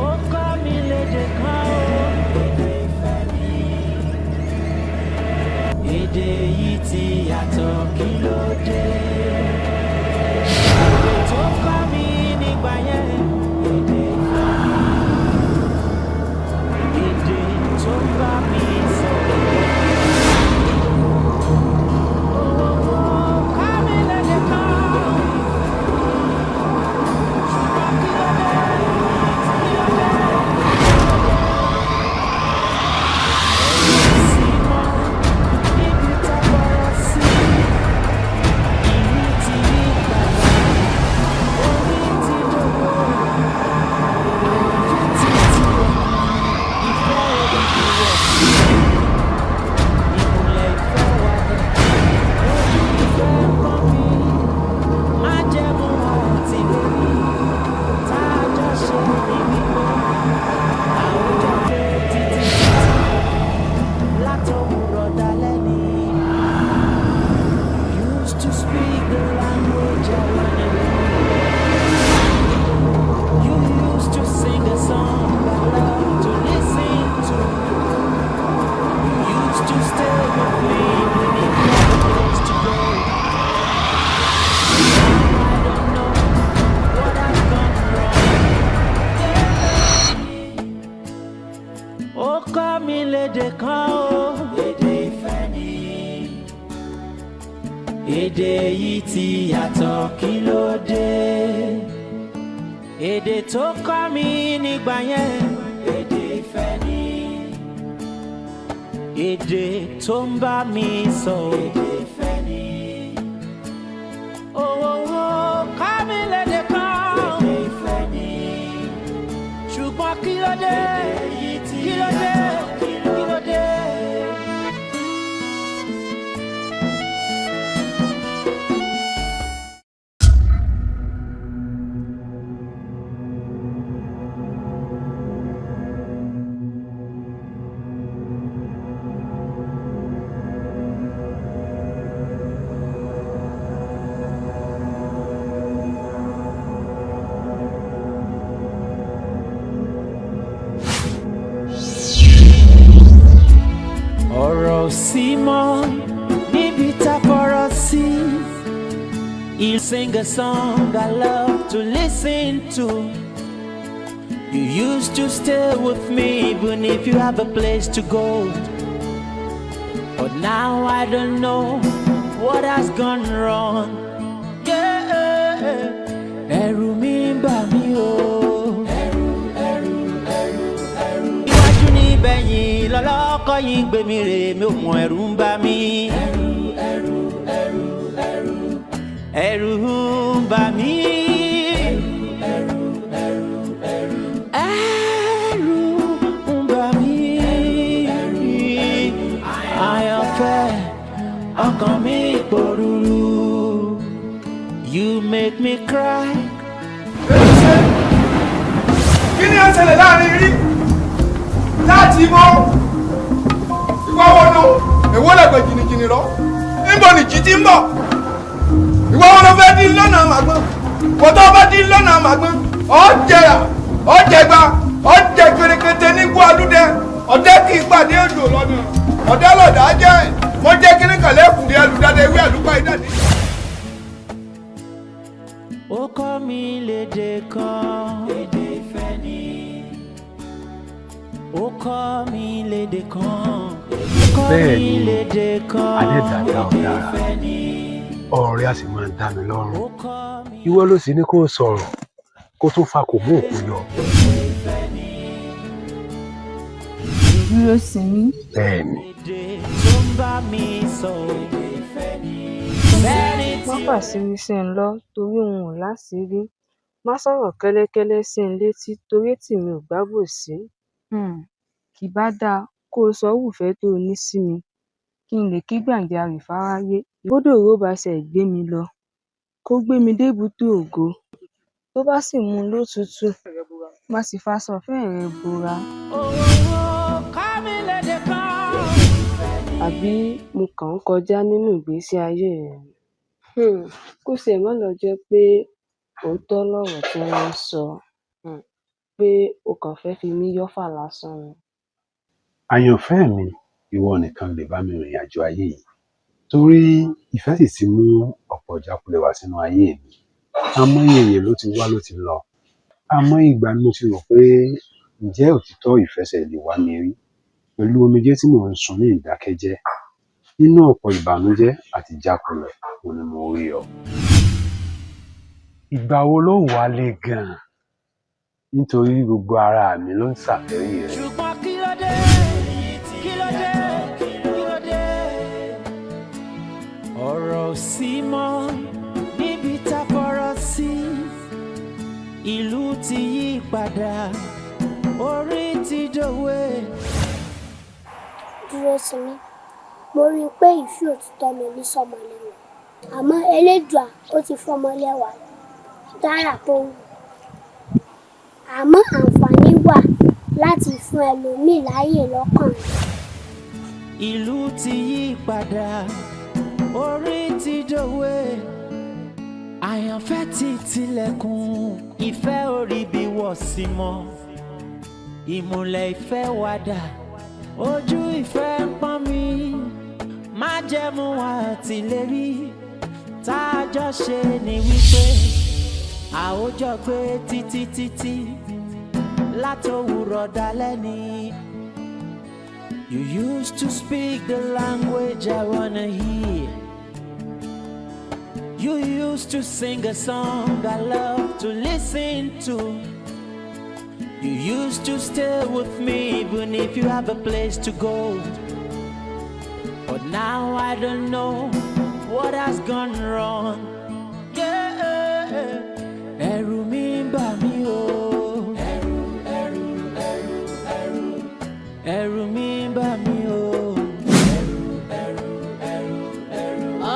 ó kọ́ mi lédè kan èdè ìfẹ́ ni. èdè yìí ti yàtọ̀ kí ló dé. èdè tó kọ́ mi nígbà yẹn èdè ìfẹ́ ni. èdè tó bá mi sọ̀rọ̀. kọ́ mi lédè kan. ó kọ́ mi lédè kan o èdè ìfẹ́ ni. èdè yìí ti yàtọ̀ kí ló dé. èdè tó kọ́ mi nígbà yẹn èdè ìfẹ́ ni. èdè tó ń bá mi sọ. Èdè ìfẹ́ ni. Oh, ká mi lédè kan. Èdè ìfẹ́ ni. Ṣùgbọ́n kí ló dé? Kí ló dé? Kí ló dé? Ọ̀rọ̀ sí mọ́ níbi tá fọ̀rọ̀ sí. You sing a song I love to listen to. You used to stay with me even if you have a place to go. But now I don't know what has gone wrong. Yeah, ẹ̀rù mi ń bà mí o. Bẹ́yìn lọ́lọ́kọ́ yín gbé mi rè mi ò mọ ẹ̀rù ń bà mí. Ẹ̀rù ń bà mí. Ẹ̀rù ń bà mí. Àyànfẹ́ ọkàn mi pòrúurú. You make me cry. Kí ni ó ṣẹlẹ̀ láàrin rí? Láti mọ́ ìwọ wọn lọ èwo lẹ́gbẹ̀ jìnnìjìnnì lọ níbo nìjí ti ń bọ̀ ìwọ wọn lọ fẹ́ dín lọ́nà àmàgbọ́n kòtò bá dín lọ́nà àmàgbọ́n ọ̀jẹ̀yà ọ̀jẹ̀gba ọ̀jẹ̀ kérékété nígbó alúdẹ ọ̀dẹ́ kì í pàdé èdò lọ́nà ọ̀dẹ́ lọ́dà jẹ́ wọ́n jẹ́ kíní kàlẹ́ kùdí ẹlùdáde ìwé àlùpà ìdáde. Ó kọ́ mi lédè kan. Èdè ìfẹ́ ni. Ó kọ́ mi lédè kan. Bẹ́ẹ̀ ni adẹ́dàdá ọ̀dára ọ̀rọ̀ rẹ̀ a sì máa dá mi lọ́rùn. Ìwọ ló sì ní kó sọ̀rọ̀ kó tún fa kò mú òkú yọ. Dúró sí mi. Bẹ́ẹ̀ni. Má fà sírí sí ń lọ torí òun ò láṣìírí. Má sọ̀rọ̀ kẹ́lẹ́kẹ́lẹ́ sí ń létí torí tìmí ò gbábòsí. Kì bá dáa kó o sọ irúfẹ́ tó o ní sí mi kí n lè ké gbàjarè fáráyé. Bódòró bá ṣe gbé mi lọ kó gbé mi débùté ògo. Tó bá sì mú un lótùútù má sì faṣọ ìfẹ́ rẹ bora. Àbí mo kàn ń kọjá nínú ìgbésí ayé rẹ ni? Kó ṣe má lọ jẹ́ pé òótọ́ lọ̀rọ̀ tí wọ́n ń sọ pé o kàn fẹ́ fi mí yọ́fà lásán ni. Àyànfẹ́ mi, ìwọ nìkan lè bá mi rìnrìn àjò ayé yìí torí ìfẹ́ sì ti mú ọ̀pọ̀ ìjákulẹ̀ wá sínú ayé mi. Àmọ́ èèyàn ló ti wá ló ti lọ. Àmọ́ ìgbà ni mo ti rò pé ǹjẹ́ òtítọ́ ìfẹsẹ̀ lè wá mi rí pẹ̀lú omijé tí mò ń sun ní ìdákẹ́jẹ́ nínú ọ̀pọ̀ ìbànújẹ́ àti ìjákulẹ̀ òun ni mo rí ọ. Ìgbà wo ló wà lé gan-an nítorí gbogbo ara mi ló ń ṣàfẹ́rí rẹ. Ṣùgbọ́n kí ló dé? Kí ló dé? Kí ló dé? Ọ̀rọ̀ sí mọ́ níbi tá fọ̀rọ̀ sí. Ìlú ti yí padà, orí ti dòwe. Dúró sí mi, mo rí i pé ìfẹ́ òtítọ́ mi ní sọmọ lẹ́wà àmọ́ Elédùà ó ti fọmọ lẹ́wà dára tó wù. Àmọ́ àǹfààní wà láti fún ẹlòmíì láàyè lọ́kàn rẹ̀. Ìlú ti yí padà, orí ti dòwe. Àyànfẹ́ ti tilẹ̀kùn, ìfẹ́ orí bí wọ̀ sí mọ́. Ìmùlẹ̀ ìfẹ́ wàdà, ojú ìfẹ́ ń pọ́n mi. Májẹ̀mú àtìlérí tá a jọ ṣe ni wípé a ó jọ gbé títí látòwúrọ̀ dalẹ́ ni. You used to speak the language I wanna hear. You used to sing a song I love to listen to. You used to stay with me even if you have a place to go. Now I don't know what has gone wrong. Yeah, ẹ̀rù mi ń bà mí o. Ẹ̀rù mi ń bà mí o.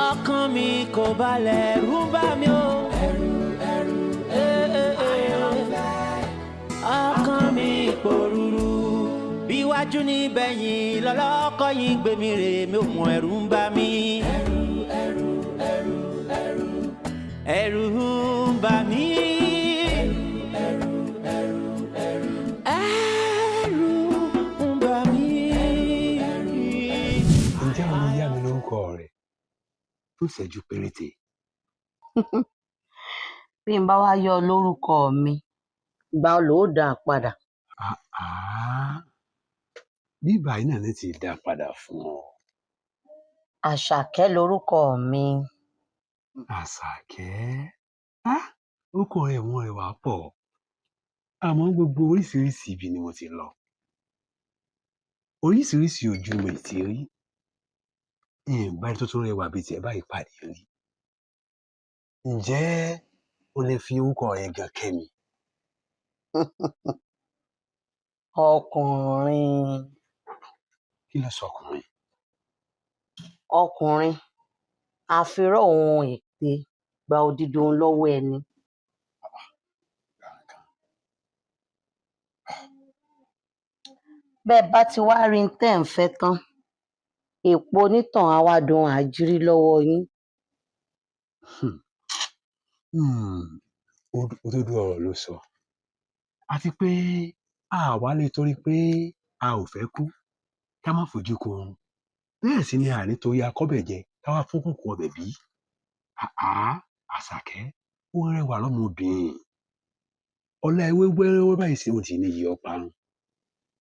Ọkàn mi kò balẹ̀, ẹ̀rù ń bà mí o. Ọkàn mi pòrúurú. Bí iwájú ní bẹ̀yìn lọ́lọ́kọ̀ yìí gbé mi rè mí ò mọ ẹ̀rù ń bà mí. Ẹ̀rù ń bà mí. Ẹ̀rù ń bà mí. Ǹjẹ́ o lè yá mi lórúkọ rẹ̀ fún ìṣẹ́jú péréte? Bí n bá wá yọ lórúkọ mi, ìgbà wo ló dá a padà? Bí báyìí náà ní ti dá a padà fún ọ. Àṣàkẹ́ lorúkọ mi. Àṣàkẹ́? Orúkọ rẹ̀ wọ́n rẹwà pọ̀. Àmọ́ gbogbo oríṣiríṣi ibi ni mo ti lọ. Oríṣiríṣi ojú mo ti rí. Ìyẹn báyìí tó tún rẹwà bíi tiẹ̀ báyìí pàdé rí. Ǹjẹ́ o lè fi orúkọ rẹ̀ gan Kẹ́mi? Ọkùnrin. Kí ló sọ ọkùnrin? Ọkùnrin. Àfirọ́ ohun ète gba odidi ohun lọ́wọ́ ẹni. Bẹ́ẹ̀ bá ti wá rí tẹ́ ń fẹ́ tán, èpo onítàn á wá dùn àjírí lọ́wọ́ yín. Òdodo ọ̀rọ̀ ló sọ. Àti pé àwa lè torí pé a ò fẹ́ kú ká má fojú ko oorun. Bẹ́ẹ̀ sì ni àní torí akọ́bẹ̀jẹ ká wá fún kùnkùn ọbẹ̀ bí. Àṣàkẹ́ ó rẹwà lọ́mọbìnrin. Ọlá ewé wẹ́rẹ́wẹ́ báyìí sì ti ní iyì ọparun.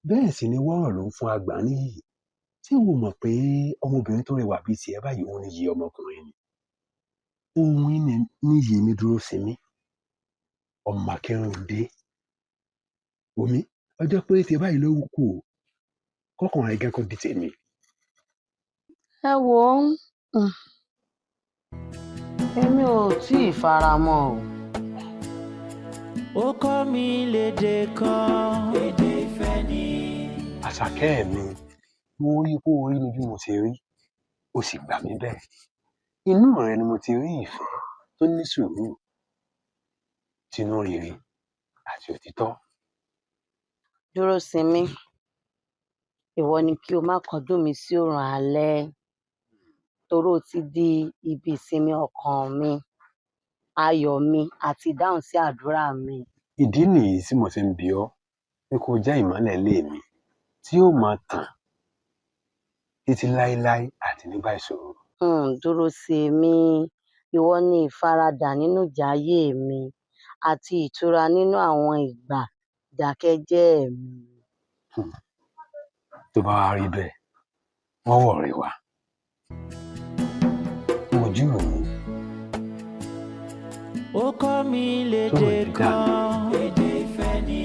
Bẹ́ẹ̀ sì ni wọ́rọ̀ ló ń fún àgbà níyì. Tí wo mọ̀ pé ọmọbìnrin tó rẹwà bíi tiẹ̀ báyìí òun ní iyì ọmọkùnrin ni. Òun ní iyì mi dúró sí mi. Ọmọ akẹ́rùndé. Omi ọjọ́ pé tiẹ̀ báyìí ló kù o. Kọ́kànlá igán kan di tèmi. Ẹ wo èmi ò tí ì faramọ́ o. Ó kọ́ mi lédè kan, èdè ìfẹ́ ni. Àṣàkẹ́ mi, mo rí kó orí mi bí mo ti rí, ó sì gbà mí bẹ́ẹ̀. Inú rẹ ni mo ti rí ìfẹ́ tó ní sùúrù, tinú rere àti òtítọ́. Dúró sinmi, ìwọ ni kí o má kọjú mi sí òrùn alẹ́, torí ó ti di ibi ìsinmi ọkàn mi, ayọ̀ mi àti ìdáhùn sí àdúrà mi. Ìdí nìyí tí mo ti ń bi ọ́ pé kó jẹ́ ìmọ́lẹ̀ ilé mi tí yóò máa tàn títí láéláé àti nígbà ìṣòro. Dúró sinmi, ìwọ ni ìfaradà nínú ìjà ayé mi àti ìtura nínú àwọn ìgbà ìdákẹ́jẹ́ mi. Tó bá wá rí bẹ́ẹ̀, wọ́n wọ̀ rẹ̀ wá. Ojú mi. Ó kọ́ mi lédè kan, èdè ìfẹ́ ni.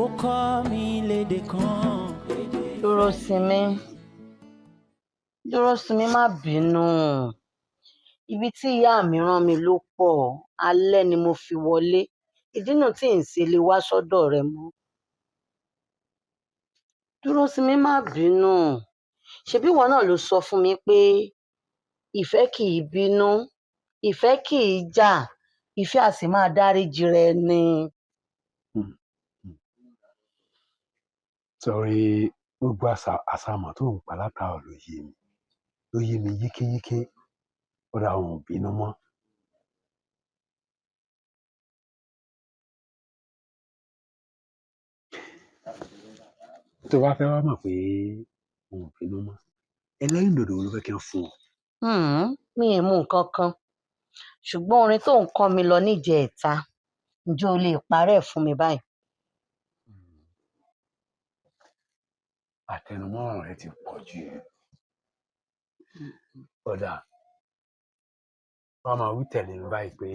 Ó kọ́ mi lédè kan, èdè ìfẹ́ ni. Dúró sinmi má bínú. Ibi tí ìyá mi rán mi ló pọ̀, alẹ́ ni mo fi wọlé. Ìdí náà tí n ṣe lè wá sọ́dọ̀ rẹ mọ́. Dúró sinmi má bínú. Ṣebí ìwọ náà ló sọ fún mi pé ìfẹ́ kì í bínú, ìfẹ́ kì í jà, ìfẹ́ a sì máa dáríjì rẹ ni. Sọ̀rí gbogbo àṣàmọ̀ tó ń pa látàrọ̀ ló yé mi yékéyéké. Ó dà òun ò bínú mọ́. Tó bá fẹ́ wá mọ̀ pé òun ò bínú mọ́, ẹlẹ́rìndòdò ló fẹ́ kí n fún ọ. Mi ì mú nǹkan kan, ṣùgbọ́n orin tó ń kọ́ mi lọ níjẹ̀ẹ́ta, ǹjẹ́ o lè parẹ́ fún mi báyìí? Àtẹnumọ́ ọ̀rọ̀ rẹ ti pọ̀ jù. Ọ̀dà wọ́n máa wí tẹ̀lé mi báyìí pé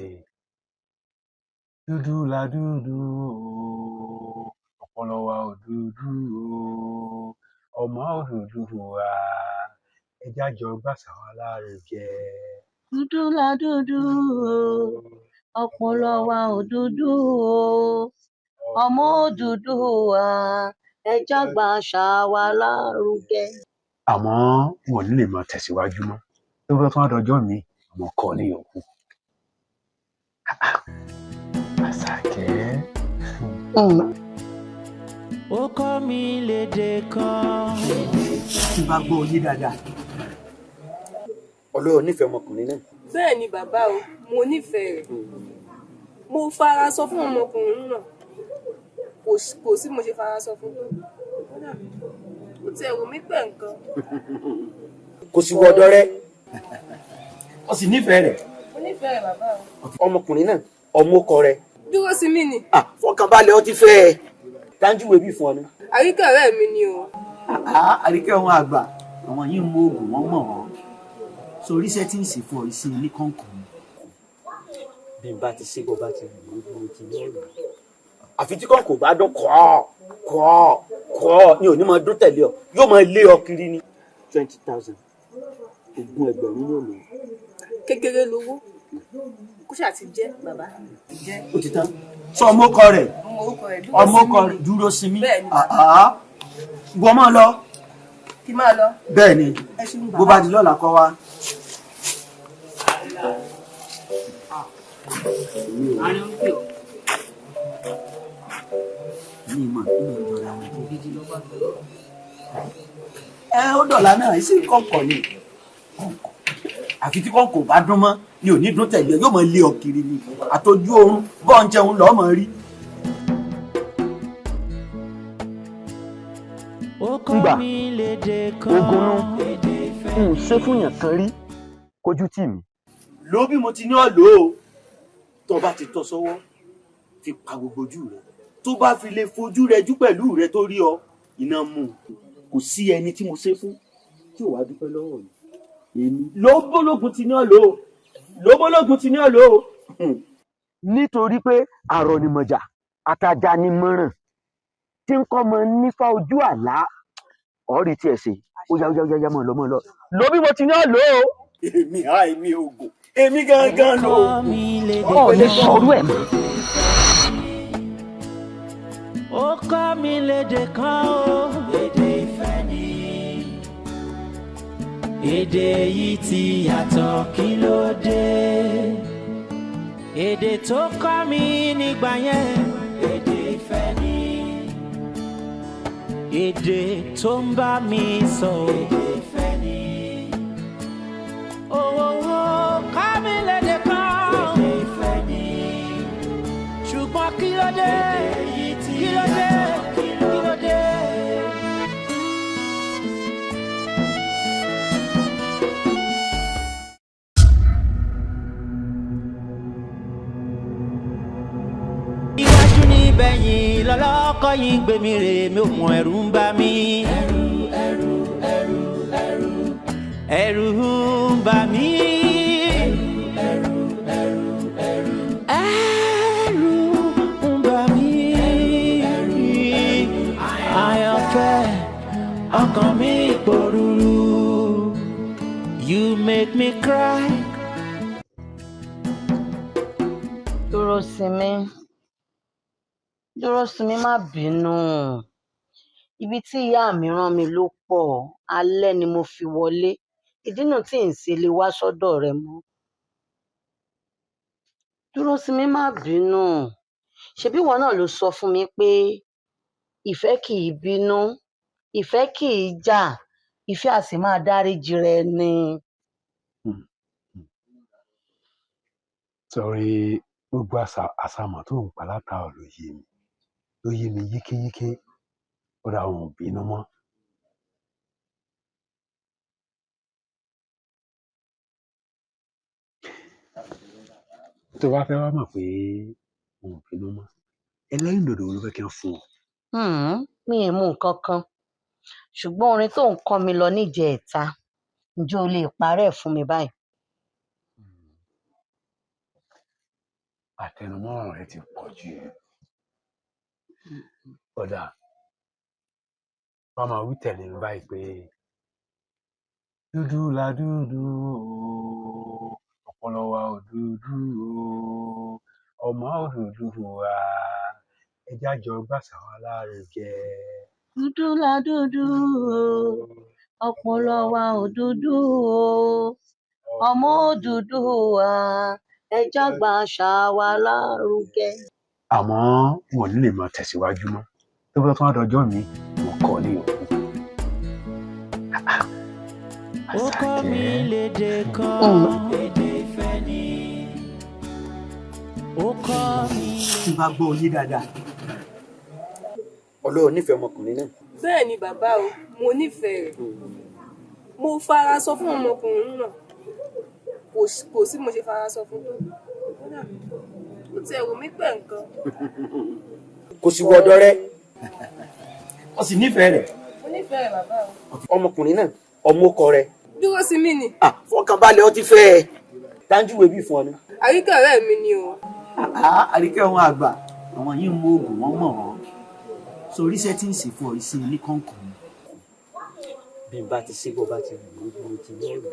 dúdú la dúdú o, ọpọlọ wa ò dúdú o, ọmọ Odùduwà ẹjá jọ gbàṣà wa lárugẹ. Dúdú la dúdú o, ọpọlọ wa ò dúdú o, ọmọ Odùduwà ẹjá gba àṣà wa lárugẹ. àmọ́ wọn ò ní lè máa tẹ̀síwájú mọ́ tó bá tún àdọ́jọ́ mi àmọ́ kọ́ ní yòókù. Àṣàkẹ́. Ó kọ́ mi lédè kan. Tí bá gbọ́ oyé dáadáa. Ọlọ́run nífẹ̀ẹ́ ọmọkùnrin náà. Bẹ́ẹ̀ ni bàbá o, mo nífẹ̀ẹ́ rẹ̀. Mo fara sọ fún ọmọkùnrin náà. Kò sí mo ṣe fara sọ fún tó. Ó ti ẹ̀wù mí pẹ̀ nǹkan. Kò sí wọ́dọ̀ rẹ. Ó sì nífẹ̀ẹ́ rẹ̀. Mo nífẹ̀ẹ́ rẹ̀ bàbá o. Ọmọkùnrin náà ọmọ ọkọ rẹ. Dúró sí mi ni. Fọkànbalẹ̀ ó ti fẹ́ ẹ. Tájúwe bí fún ọ ni. Àríkẹ́ ọ̀rẹ́ mi ni o. Àríkẹ́ wọn àgbà àwọn yìí ń mú oògùn wọn mọ̀ wọ́n. Sórí iṣẹ́ tí ń ṣe fún ọ iṣẹ́ ní kọ̀ọ̀kan. Bí n bá ti ṣe bó bá ti wù ú ti ní ọ̀rọ̀. Àfi tí kọ̀ọ̀kan bá dún kọ́ ni ò ní máa dún tẹ̀lé ọ yóò máa lé ọ kiri ní 20,000 ogún ẹgbẹ̀rún yóò lò. Kékeré lówó kó ṣáà ti jẹ́ bàbá. Ó ti tán. Sọ ọmọkọ rẹ̀ ọmọkọ rẹ̀ dúró sí mi. Ìwọ máa lọ. Kí máa lọ. Bẹ́ẹ̀ ni bó bá di lọ́la kọ́ wa. Ó dọ̀la náà sí kọ̀ọ̀kan ni àfi tí kọ̀ọ̀kan bá dún mọ́ ni ò ní dún tẹ̀lé yóò máa lé ọ kiri ni àtọ́jú oorun bọ́ọ̀ ń jẹun lọ́ọ́ máa rí. Ngbà ogun ń ṣe fún yàn kan rí kójú tì mí. Ló bí mo ti ní ọ lò ó tó bá ti tọ́ sọ́wọ́ fi pa gbogbo ojú rẹ tó bá fi lè fojú rẹ jú pẹ̀lú rẹ tó rí ọ iná mú kò sí ẹni tí mo ṣe fún tí ò wá dúpẹ́ lọ́wọ́ mi. Èmi lóbólógún ti ní ọ lò ó lóbólógún ti ní ọ lò ó. Nítorí pé àrọ̀nìmọ̀jà àtajà ni mọ̀ràn tí ń kọ́ mọ nífà ojú àlá ọ̀rí tí ẹ̀ ṣe ó yá mọ̀ lọ. Ló bí mo ti ní ọ lò ó. Èmi ògùn èmi gangan lò ó. Ọ̀ lè sọ̀rọ̀ ẹ̀ mọ́. Ó kọ́ mi lédè kan o. Èdè ìfẹ́ ni. Èdè yìí ti yàtọ̀ kí ló dé? Èdè tó kọ́ mi nígbà yẹn. Èdè ìfẹ́ ni. Èdè tó ń bá mi sọ. Èdè ìfẹ́ ni. Owó kọ́ mi lédè kan. Èdè ìfẹ́ ni. Ṣùgbọ́n kí ló dé? Kí ló dé? Kí ló dé? Iwájú ní bẹ̀yìn lọ́lọ́kọ́ yìí gbé mi rè mi ò mọ ẹ̀rù ń bà mí. Ẹ̀rù ń bà mí. Ẹ̀rù ń bà mí. Àyànfẹ́ ọkàn mi pòrúurú. You make me cry. Dúró sí mi má bínú. Ibi tí ìyá mi rán mi ló pọ̀, alẹ́ ni mo fi wọlé. Ìdí nù tí n sì lè wá sọ́dọ̀ rẹ mọ́. Dúró sí mi má bínú. Ṣebí ìwọ náà ló sọ fún mi pé ìfẹ́ kì í bínú, ìfẹ́ kì í jà, ìfẹ́ a sì máa dáríjì rẹ ni. Sọ̀rí gbogbo àṣàmọ̀ tó ń pa látàá ló yé mi yékéyéké ó ra òun bínú mọ́. Tó bá fẹ́ wá mọ̀ pé òun bínú mọ́ ẹlẹ́rìndòdò ló fẹ́ kí n fún ọ. Mi ì mú nǹkan kan ṣùgbọ́n orin tó ń kọ́ mi lọ níjẹ̀ẹ́ta ǹjẹ́ o lè parẹ́ ẹ̀ fún mi báyìí. Àtẹnumọ́ rẹ ti pọ̀ jù. Ọ̀dà wọ́n máa wí tẹ̀lé mi báyìí pé dúdú la dúdú o ọpọlọ wa ò dúdú o ọmọ ò dúdú wa ẹjá jọ gbàsà wa lárugẹ. Dúdú la dúdú o, ọpọlọ wa ò dúdú o, ọmọ ò dúdú wa, ẹjá gba àṣà wa lárugẹ. Àmọ́ wọn ò ní lè máa tẹ̀síwájú mọ́ tó bá tún àdọ́jọ́ mi wọn kọ́ ní òkú. Ó kọ́ mi lédè kan, èdè ìfẹ́ ni. Ó kọ́ mi. Tí bá gbọ́ oyé dáadáa. Ọlọ́run nífẹ̀ẹ́ ọmọkùnrin náà. Bẹ́ẹ̀ ni bàbá o, mo nífẹ̀ẹ́ rẹ̀. Mo fara sọ fún ọmọkùnrin náà. Kò sí mo ṣe fara sọ fún tó. Ó ti ẹ̀wù mí pẹ̀ nǹkan. Kò sí wọ́dọ̀ rẹ̀. Ó sì nífẹ̀ẹ́ rẹ̀. Mo nífẹ̀ẹ́ rẹ̀ bàbá o. Ọmọkùnrin náà, ọmọ ọkọ rẹ̀. Dúró sí mi ni. Fọkànbalẹ̀ ó ti fẹ́ ẹ. Dájúwe bí fún ọ ni. Àríkẹ́ ọ̀rẹ́ mi ni o. Àríkẹ́ wọn àgbà. Àwọn yìí ń mú oògùn wọn mọ̀ wọ́n. Sórí iṣẹ́ tí ń ṣe fún ọ iṣẹ́ oníkọ̀ǹkọ̀ ni. Bí n bá ti ṣe bó bá ti wù ú mo ti lọ́rùú.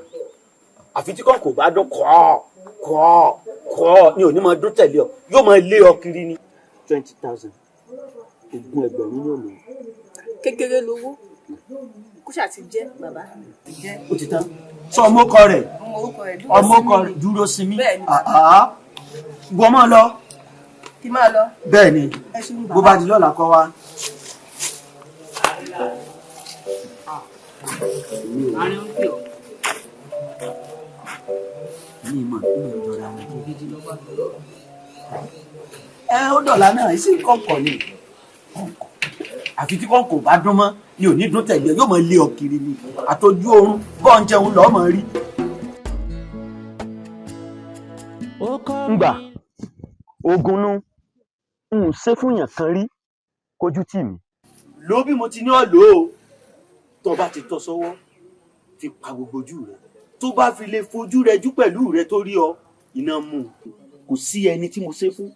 Àfi tí kọ̀ǹkọ̀ bá dún kọ́ ni òní máa dún tẹ̀lé ọ yóò máa lé ọ kiri ní 20,000 ogún ẹgbẹ̀rún ní òní. Kékeré lówó kó ṣáà ti jẹ́ bàbá. Ó ti tán. Sọ ọmọkọ rẹ̀ ọmọkọ rẹ̀ dúró sí mi. Gbọ́ mọ́ lọ. Kí máa lọ. Bẹ́ẹ̀ ni bó bá di lọ́la kọ́ wa. Ó dọ̀la náà sí kọ̀ọ̀kọ̀ ni àfi tí kọ̀ọ̀kọ̀ bá dún mọ́ ni ò ní dún tẹ̀lé yóò máa lé ọ kiri ni àtọ́jú oorun bọ́ ń jẹun lọ́ọ́ máa rí. Ngbà ogun nu n ṣe fún yàn kan rí kójú tì mí. Ló bí mo ti ní ọ lò ó tó bá ti tọ́ sọ́wọ́ fi pa gbogbo ojú rẹ tó bá fi lè fojú rẹ jú pẹ̀lú rẹ tó rí ọ iná mú kò sí ẹni tí mo ṣe fún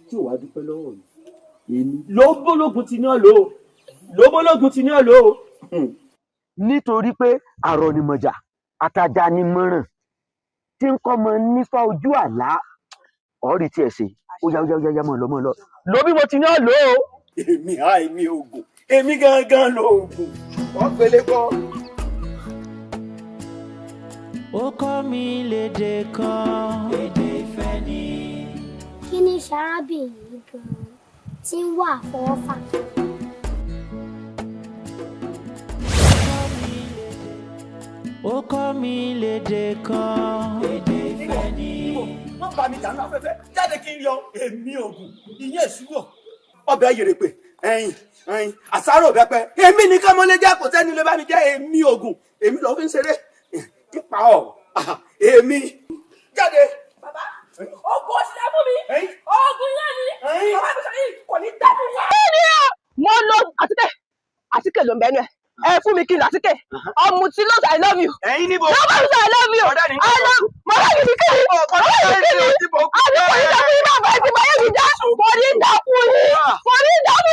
tí ò wá dúpẹ́ lọ́wọ́ mi. Èmi lóbólógun ti ní ọ lò ó lóbólógun ti ní ọ lò ó. Nítorí pé àrọ̀nìmọ̀jà àtajà ni mọ̀ràn tí ń kọ́ mọ nífà ojú àlá ọ̀rí tí ẹ̀ ṣe ó yá mọ̀ lọ. Ló bí mo ti ní ọ lò ó. Èmi oògùn èmi gangan lo oògùn wọ́n pélé kọ́. Ó kọ́ mi lédè kan, èdè ìfẹ́ ni. Kí ni ṣarábìnrin yìí gan-an tí ń wà fọwọ́fà? Ó kọ́ mi lédè kan, èdè ìfẹ́ ni. Wọ́n bá mi dànù afẹ́fẹ́ jáde kí n yọ èmi oògùn ìyẹn ìṣúwọ̀. Ọbẹ̀ yèrèpè ẹyin àsáró bẹ́pẹ́ èmi nìkan mo lè jẹ́ kò sẹ́ni lè bá mi jẹ́ èmi oògùn èmi lọ́ọ́ fi ń ṣeré nípa ọ̀ èmi jáde. Bàbá oògùn òṣìṣẹ́ fún mi oògùn yẹn ni bàbá mi sọ yìí kò ní dá fún wa. Mo lo àtíkè ló ń bẹnu ẹ fún mi kí n àtíkè ọmọ tí ló I love you. Ẹ̀yin níbo. Nobody say I love you. I love mo bá yìí kí ni mo bá yìí kí ni àti kò ní dá fún yín bàbá ẹ ti bá yẹn mi já kò ní dá fún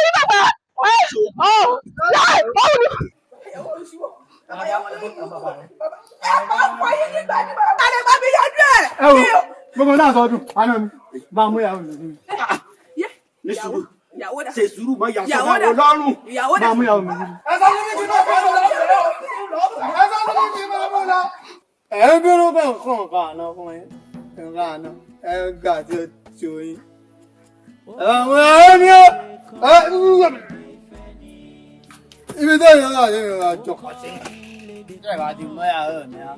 yín bàbá láì báwo ni. Ẹ wo gbogbo náà sọdún àná mi bá mú ìyàwó mi lórí. Ní sùúrù ṣe sùúrù mọ ìyàwó náà lọ́rùn bá mú ìyàwó mi lórí. Ẹ sọ fún mi kí n bá fẹ́ lọ. Ẹ sọ fún mi kí n bá fẹ́ lọ. Ẹ ń bínú pé nǹkan àná fún yín nǹkan àná ẹ gbà tí ó ti oyin. Àwọn ẹ̀rọ mi ó ibi tó yẹ náà yẹ ìrìn àjọ kọ̀ọ̀tì. Ṣé ìwà ti mọ ìyàwó mi á?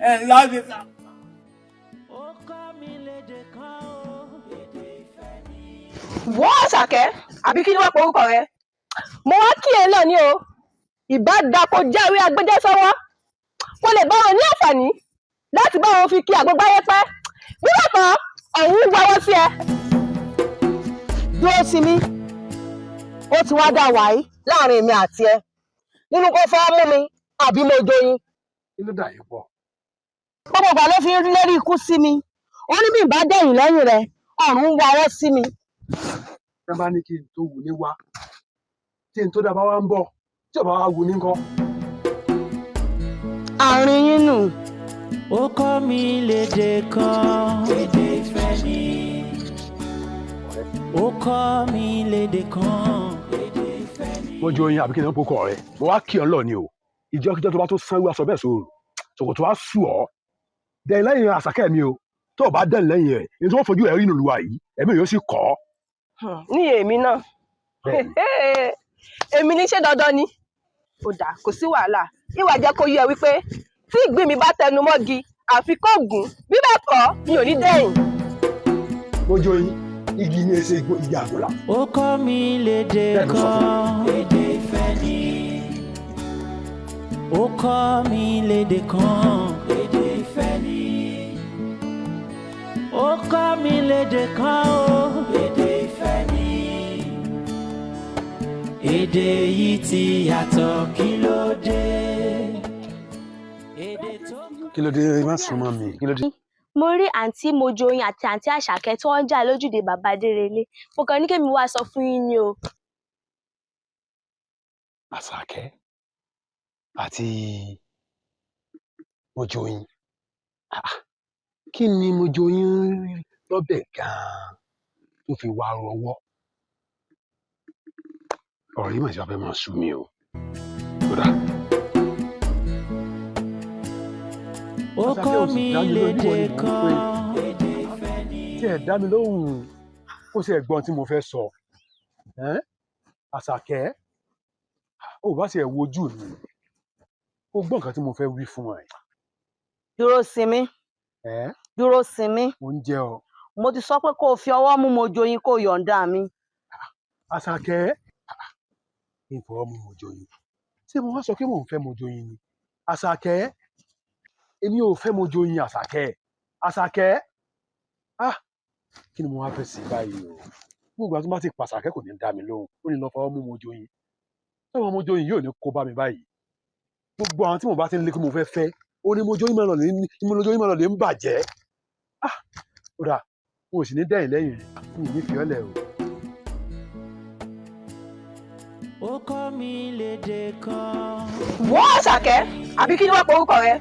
Ẹ ń láti sá. Wọ́n Àṣàkẹ́ àbí kí ni wọ́n pe orúkọ rẹ? Mo wá kí ẹ náà ní o ìbá dako jáwé agbẹjẹ́ sọ́wọ́ kó lè bá wọn ní àǹfààní láti bá wọn fi kí àgbégbáyé pẹ́ nígbà kan ọ̀hún wáwọ́ sí ẹ. Dúró sí mi ó ti wá dá wàyí láàrin èmi àti ẹ nínú kó fọ́ mú mi àbí mo joyin. Kí ló dà yín pọ̀? Gbogbo ìgbà ló fi ń lérí ikú sí mi ó ní bí n bá dẹ̀yìn lẹ́yìn rẹ ọ̀run wáwọ́ sí mi. Ẹ bá ní kí n tó wù ní wá tí n tó dábàá wá ń bọ̀ tí ọba wa wù ní nǹkan. àárín yín nù. ó kọ́ mi lédè kan èdè ìfẹ́ ni. ó kọ́ mi lédè kan èdè ìfẹ́ ni. wọ́n jọ yin àbí kí ni wọ́n pokọ̀ rẹ̀ mo wá kí ọ lọ ni o ìjọ́kíjọ́ tó bá tó sanwó aṣọ bẹ́ẹ̀ sóòrò ṣòkòtò wá sù ọ́ dẹ̀ lẹ́yìn àṣàkẹ́ mi o tó o bá dẹ̀ lẹ́yìn rẹ̀ ní tí wọ́n fojú ẹ̀ rí nínú wa yìí ẹ̀mí yóò sì kọ́. ní èmi náà èmi ní ṣé dandan ni ó dà kò sí wàhálà ìwà jẹ́ kó yé ẹ wípé tí ìgbín mi bá tẹnu mọ́gi àfi kó gùn bí bẹ́ẹ̀ kọ́ mi ò ní dẹ́yìn. mo jọ yin igi ní ẹsẹ̀ igi àgbọ̀là. ó kọ́ mi lédè kan èdè ìfẹ́ ni. ó kọ́ mi lédè kan èdè ìfẹ́ ni. ó kọ́ mi lédè kan èdè ìfẹ́ ni. èdè yìí ti yàtọ̀ kí ló dé. kí ló dé má sún mọ́ mi kí ló dé. mo rí àǹtí Mojoyin àti àǹtí Àṣàkẹ́ tí wọ́n ń jà lójúde bàbá Dérelé mo kàn ní kémi wá sọ fún yín ni o. Àṣàkẹ́ àti Mojoyin kí ni Mojoyin lọ́bẹ̀ gan-an tó fi wá rọwọ́ ọ̀rọ̀ yìí mà ṣe fẹ́ máa sú mi o. ó kọ́ mi lédè kan èdè ìfẹ́ ni. tí ẹ dá mi lóhùn ó ṣe ẹ̀gbọ́n tí mo fẹ́ sọ Àṣàkẹ́ ó bá ṣe ẹ̀ wojú mi ó gbọ́ nǹkan tí mo fẹ́ wí fún ẹ. dúró sinmi dúró sinmi. mo ń jẹ́ ọ. mo ti sọ pé kó o fi ọwọ́ mú Mojoyin kó o yọ̀ǹda mi. Àṣàkẹ́ kí n fọwọ́ mú Mojoyin ṣé mo wá sọ pé mò ń fẹ́ Mojoyin ni Àṣàkẹ́ èmi ò fẹ́ Mojoyin Àṣàkẹ́ kí ni mo wá fẹ́ sí báyìí o gbogbo àti má ti pàṣàkẹ́ kò ní dá mi lóhùn ó ní lọ fọwọ́ mú Mojoyin táwọn Mojoyin yóò ní kó bá mi báyìí gbogbo àwọn tí mo bá ti ń lé kí mo fẹ́ fẹ́ ó ní Mojoyin máa lọ lè ń bàjẹ́ ó dà mo sì ní dẹ́yìn lẹ́yìn rẹ̀ mi ò ní fi ọ́ lẹ̀ o. ó kọ́ mi lédè kan. wọ́n Àṣàkẹ́ àbí kí ni wọ́n pe orúkọ rẹ.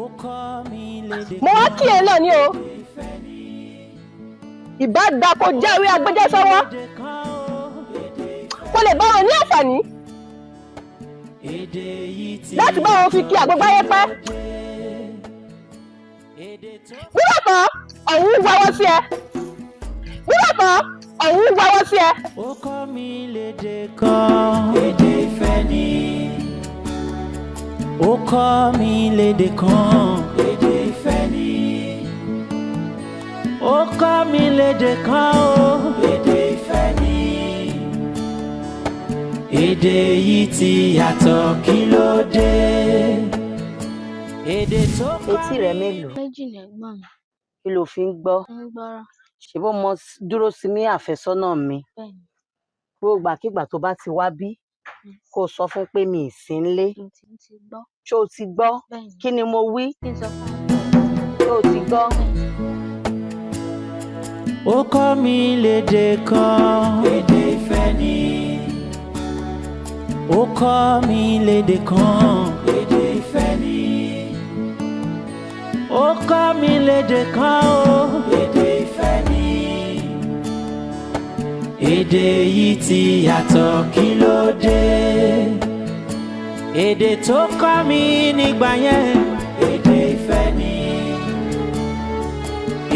ó kọ́ mi lédè kan. mo wá kí ẹ náà ní o ìbá da kó jáwé agbẹjẹ sọ́wọ́ kó lè bá wọn ní àǹfààní láti bá wọn fi kí àgbégbáyé pẹ́. nígbà kan ọ̀hún wáwọ́ sí ẹ nígbà kan ọ̀hún wáwọ́ sí ẹ. ó kọ́ mi lédè kan èdè ìfẹ́ ni. ó kọ́ mi lédè kan èdè ìfẹ́ ni. ó kọ́ mi lédè kan èdè ìfẹ́ ni. èdè yìí ti yàtọ̀ kí ló dé. èdè tó kọ́ mi. etí rẹ mélòó. méjì ní ẹ̀gbọ́n mi. kí ló fi ń gbọ́. ń gbọ́rọ̀. ṣé bó mo dúró sí mi àfẹ́sọ́nà mi. bẹ́ẹ̀ni. gbogbo àkígbà tó bá ti wá bí kó o sọ fún pé mi ì sí nílé. ṣé o ti gbọ́. kí ni mo wí. ṣé o ti gbọ́. ó kọ́ mi lédè kan èdè ìfẹ́ ni. ó kọ́ mi lédè kan èdè ìfẹ́ ni. ó kọ́ mi lédè kan èdè ìfẹ́ ni. èdè yìí ti yàtọ̀ kí ló dé. èdè tó kọ́ mi nígbà yẹn èdè ìfẹ́ ni.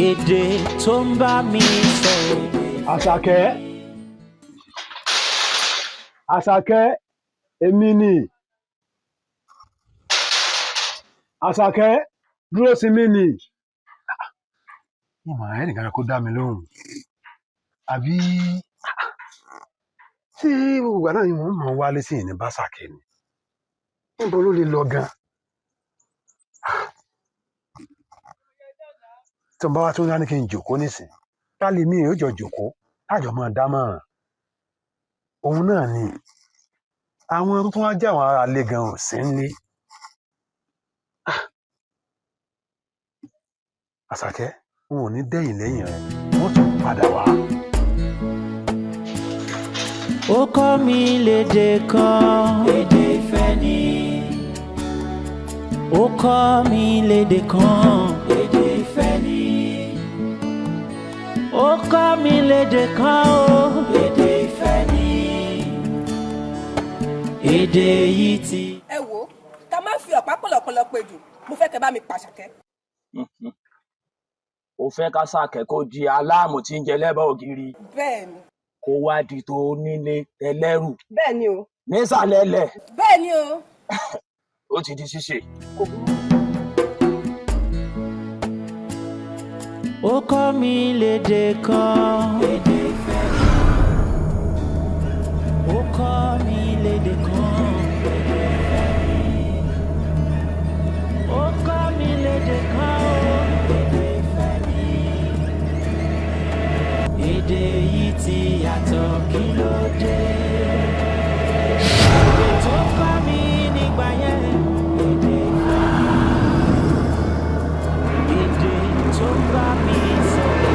èdè tó ń bá mi sọ̀rọ̀. Àṣàkẹ́ èmi ni Àṣàkẹ́ dúró sí mi ni ìmọ̀ ẹnìkan kó dá mi lóhùn àbí tí gbogbo àná yìí wọ́n mọ̀ wálé sí ìní báṣàkẹ́ ni níbo ló lè lọ gan tí wọ́n bá wá tó ń dání kí n jòkó nísìn tá lè mí ìyójọ jòkó lájọ máa dámọ̀ràn òun náà ni àwọn tó wá jẹ́ àwọn ará ilé gan ò sí nílé Àṣàkẹ́ wọn ò ní dẹ́yìn lẹ́yìn rẹ̀ wọ́n tún padà wá. ó kọ́ mi lédè kan. Èdè ìfẹ́ ni. Ó kọ́ mi lédè kan. Èdè ìfẹ́ ni. Ó kọ́ mi lédè kan o. Èdè ìfẹ́ ni. Èdè yìí ti. Ẹ wo ká má fi ọ̀pá pọ̀lọ̀pọ̀lọ̀ pè jù mo fẹ́ kẹ́ bá mi pàṣàkẹ́. Ó fẹ́ ká Ṣàkẹ́ kó di aláàmù tí ń jẹ lẹ́bàá ògiri. Bẹ́ẹ̀ni. Kó wá di tó nílé ẹlẹ́rù. Bẹ́ẹ̀ni o. Nísàlẹ̀ ẹlẹ̀. Bẹ́ẹ̀ni o. Ó ti di ṣíṣe. Ó kọ́ mi lédè kan. Èdè ìfẹ́ ni. Ó kọ́ mi lédè kan. Èdè ìfẹ́ ni. Ó kọ́ mi lédè kan o. Èdè ìfẹ́ ni. Èdè yìí ti yàtọ̀ kí ló dé? Èdè tó kọ́ mi nígbà yẹn. Èdè ìfẹ́ ni. Èdè tó bá mi sọ̀rọ̀.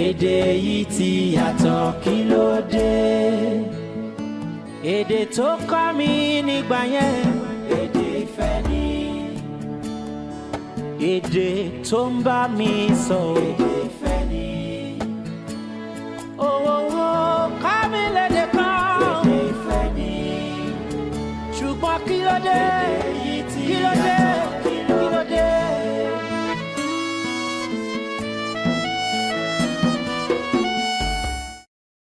Èdè yìí ti yàtọ̀ kí ló dé? Èdè tó kọ́ mi nígbà yẹn. Èdè ìfẹ́ ni. Èdè tó ń bá mi sọ. Èdè ìfẹ́ ni. Owó kọ́ mi lédè kan. Èdè ìfẹ́ ni. Ṣùgbọ́n kí ló dé? Èdè yìí ti yàtọ̀.